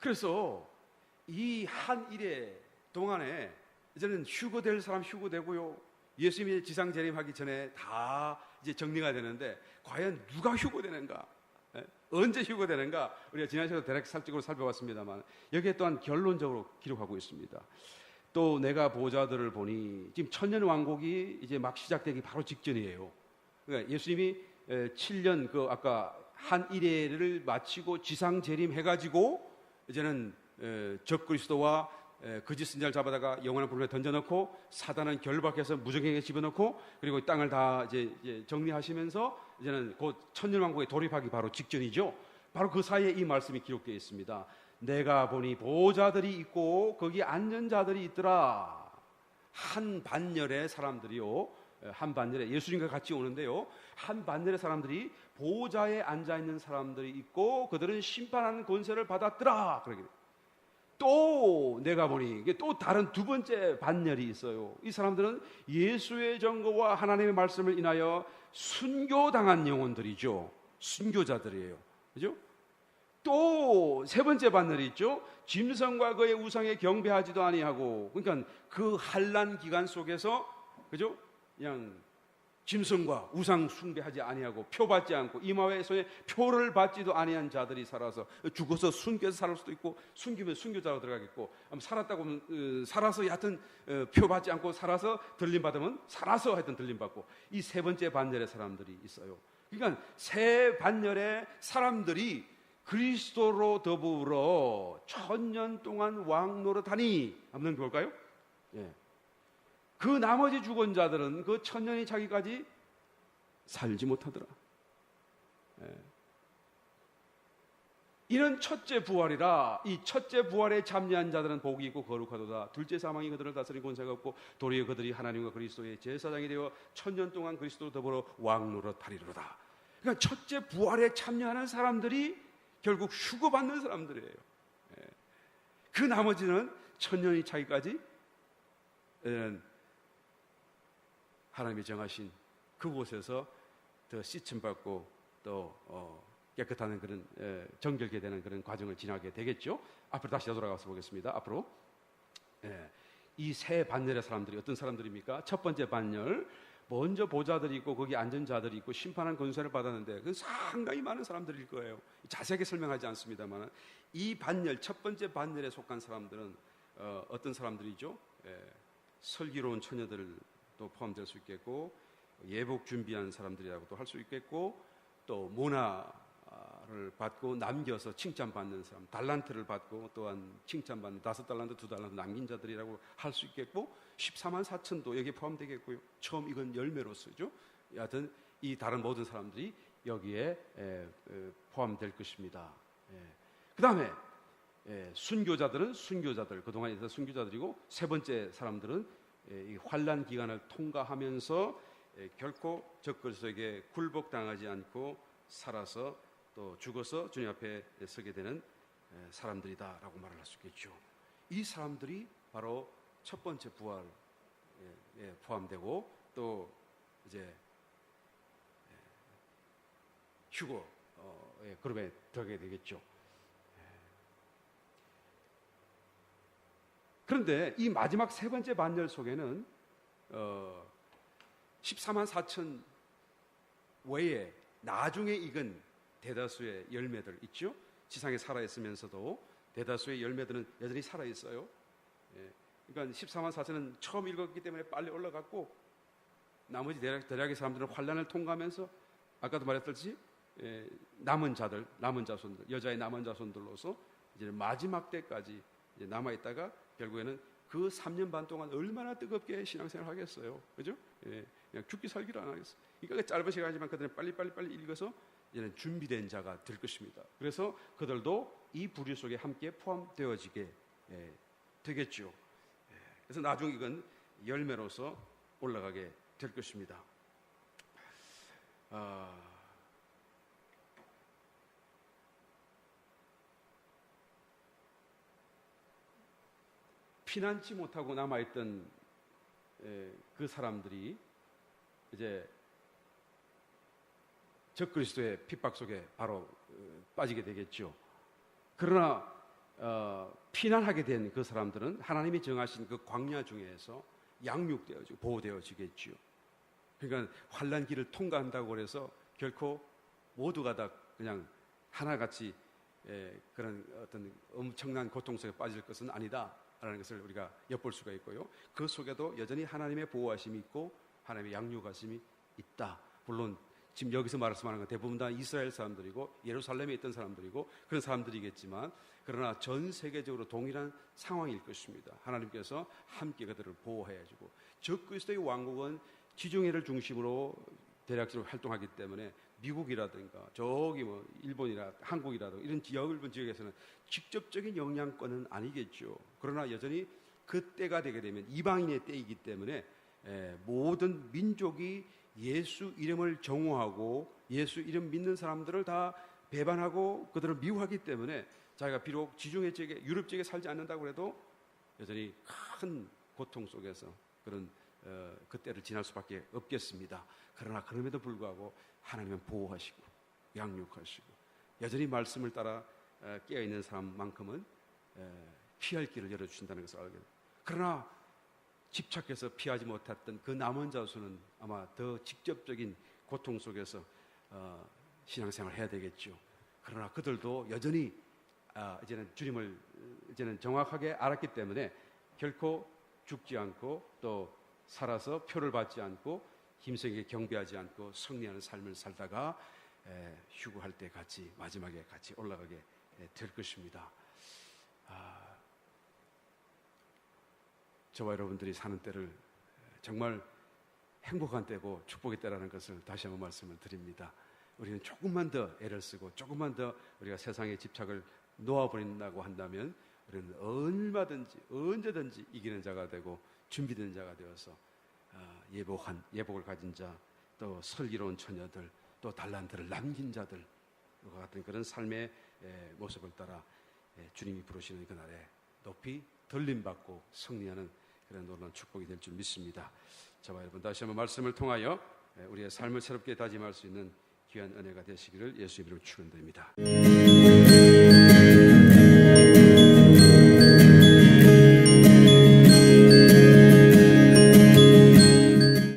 그래서 이 한일회 동안에 이제는 휴거될 사람 휴거되고요. 예수님이 지상 재림하기 전에 다 이제 정리가 되는데 과연 누가 휴거되는가? 언제 휴거되는가? 우리가 지난 시간에 대략 살적으로 살펴봤습니다만 여기에 또한 결론적으로 기록하고 있습니다. 또 내가 보좌들을 보니 지금 천년 왕국이 이제 막 시작되기 바로 직전이에요. 그러니까 예수님이 7년 그 아까 한일회를 마치고 지상 재림해가지고 이제는 적그리스도와 거짓 선지자를 잡아다가 영원한 불에 던져놓고 사단은 결박해서 무적에게 집어넣고 그리고 땅을 다 이제 정리하시면서 이제는 곧 천년왕국에 돌입하기 바로 직전이죠. 바로 그 사이에 이 말씀이 기록되어 있습니다. 내가 보니 보좌들이 있고 거기 앉은 자들이 있더라. 한 반열의 사람들이요, 한 반열에 예수님과 같이 오는데요, 한 반열의 사람들이 보좌에 앉아 있는 사람들이 있고 그들은 심판하는 권세를 받았더라. 그러게. 또 내가 보니 이게 또 다른 두 번째 반열이 있어요. 이 사람들은 예수의 증거와 하나님의 말씀을 인하여 순교당한 영혼들이죠. 순교자들이에요. 그죠? 또 세 번째 반열이 있죠. 짐승과 그의 우상에 경배하지도 아니하고, 그러니까 그 환난 기간 속에서 그죠? 그냥 짐승과 우상 숭배하지 아니하고 표 받지 않고 이마에 손에 표를 받지도 아니한 자들이 살아서 죽어서 순교해서 살 수도 있고 순기면 순교자로 들어가겠고 살았다고 하면 살아서 하여튼 표 받지 않고 살아서 들림 받으면 살아서 하여튼 들림 받고 이 세 번째 반열의 사람들이 있어요. 그러니까 세 반열의 사람들이 그리스도로 더불어 1000년 동안 왕 노릇하니 한번 볼까요? 예. 그 나머지 죽은 자들은 그 1000년이 차기까지 살지 못하더라. 이는 첫째 부활이라. 이 첫째 부활에 참여한 자들은 복이 있고 거룩하도다. 둘째 사망이 그들을 다스린 권세가 없고 도리어 그들이 하나님과 그리스도의 제사장이 되어 1000년 동안 그리스도로 더불어 왕노릇하리로다. 그러니까 첫째 부활에 참여하는 사람들이 결국 휴거받는 사람들이에요. 그 나머지는 1000년이 차기까지 하나님이 정하신 그곳에서 더 씻음받고 또 깨끗한 그런 정결케 되는 그런 과정을 지나게 되겠죠. 앞으로 다시 돌아가서 보겠습니다. 앞으로 이 세 반열의 사람들이 어떤 사람들입니까? 첫 번째 반열, 먼저 보좌들이 있고 거기 앉은 자들이 있고 심판한 권세를 받았는데 그 상당히 많은 사람들일 거예요. 자세하게 설명하지 않습니다만 이 반열, 첫 번째 반열에 속한 사람들은 어떤 사람들이죠? 슬기로운 처녀들도 포함될 수 있겠고 예복 준비한 사람들이라고도 할 수 있겠고 또 모나를 받고 남겨서 칭찬받는 사람, 달란트를 받고 또한 칭찬받는 5달란트, 2달란트 남긴 자들이라고 할 수 있겠고 14만 4천도 여기에 포함되겠고요. 처음 이건 열매로 쓰죠. 여하튼 이 다른 모든 사람들이 여기에 포함될 것입니다. 그 다음에 순교자들은 순교자들, 그동안 있었던 순교자들이고 세 번째 사람들은 이 환난 기간을 통과하면서 결코 적그리스도에게 굴복당하지 않고 살아서 또 죽어서 주님 앞에 서게 되는 사람들이다라고 말을 할 수 있겠죠. 이 사람들이 바로 첫 번째 부활에 포함되고 또 이제 휴거의 그룹에 들어가게 되겠죠. 그런데 이 마지막 세 번째 반열 속에는 14만 4천 외에 나중에 익은 대다수의 열매들 있죠. 지상에 살아있으면서도 대다수의 열매들은 여전히 살아있어요. 그러니까 14만 4천은 처음 읽었기 때문에 빨리 올라갔고, 나머지 대략의 사람들은 환란을 통과하면서 아까도 말했듯이 남은 자손들, 여자의 남은 자손들로서 이제 마지막 때까지 이제 남아 있다가 결국에는 그 3년 반 동안 얼마나 뜨겁게 신앙생활을 하겠어요, 그죠? 그냥 죽기 살기를 안 하겠어요. 그러니까 짧은 시간이지만 그들은 빨리 읽어서 이제는 준비된 자가 될 것입니다. 그래서 그들도 이 부류 속에 함께 포함되어지게 되겠죠. 그래서 나중 이건 열매로서 올라가게 될 것입니다. 피난치 못하고 남아있던 그 사람들이 이제 적그리스도의 핍박 속에 바로 빠지게 되겠죠. 그러나 피난하게 된 그 사람들은 하나님이 정하신 그 광야 중에서 양육되어지고 보호되어지겠죠. 그러니까 환난길을 통과한다고 해서 결코 모두가 다 그냥 하나같이 그런 어떤 엄청난 고통 속에 빠질 것은 아니다라는 것을 우리가 엿볼 수가 있고요. 그 속에도 여전히 하나님의 보호하심이 있고 하나님의 양육하심이 있다. 물론 지금 여기서 말씀하는 건 대부분 다 이스라엘 사람들이고 예루살렘에 있던 사람들이고 그런 사람들이겠지만, 그러나 전 세계적으로 동일한 상황일 것입니다. 하나님께서 함께 그들을 보호해주고, 적그리스도의 왕국은 지중해를 중심으로 대략적으로 활동하기 때문에 미국이라든가 저기 뭐 일본이나 한국이라든가 이런 넓은 지역에서는 직접적인 영향권은 아니겠죠. 그러나 여전히 그 때가 되게 되면 이방인의 때이기 때문에 모든 민족이 예수 이름을 정오하고 예수 이름 믿는 사람들을 다 배반하고 그들을 미워하기 때문에 자기가 비록 지중해 지역에 유럽 지역에 살지 않는다고 해도 여전히 큰 고통 속에서 그런 그때를 지날 수밖에 없겠습니다. 그러나 그럼에도 불구하고 하나님은 보호하시고 양육하시고 여전히 말씀을 따라 깨어있는 사람만큼은 피할 길을 열어주신다는 것을 알게 됩니다. 그러나 집착해서 피하지 못했던 그 남은 자수는 아마 더 직접적인 고통 속에서 신앙생활을 해야 되겠죠. 그러나 그들도 여전히 이제는 주님을 이제는 정확하게 알았기 때문에 결코 죽지 않고 또 살아서 표를 받지 않고 힘세게 경배하지 않고 승리하는 삶을 살다가 휴거할 때 같이 마지막에 같이 올라가게 될 것입니다. 저와 여러분들이 사는 때를 정말 행복한 때고 축복의 때라는 것을 다시 한번 말씀을 드립니다. 우리는 조금만 더 애를 쓰고 조금만 더 우리가 세상에 집착을 놓아버린다고 한다면 우리는 얼마든지 언제든지 이기는 자가 되고 준비된 자가 되어서 예복을 가진 자, 또 슬기로운 처녀들, 또 달란트를 남긴 자들과 같은 그런 삶의 모습을 따라 주님이 부르시는 그날에 높이 들림받고 승리하는 그런 놀라운 축복이 될 줄 믿습니다. 저와 여러분 다시 한번 말씀을 통하여 우리의 삶을 새롭게 다짐할 수 있는 귀한 은혜가 되시기를 예수 이름으로 축원드립니다.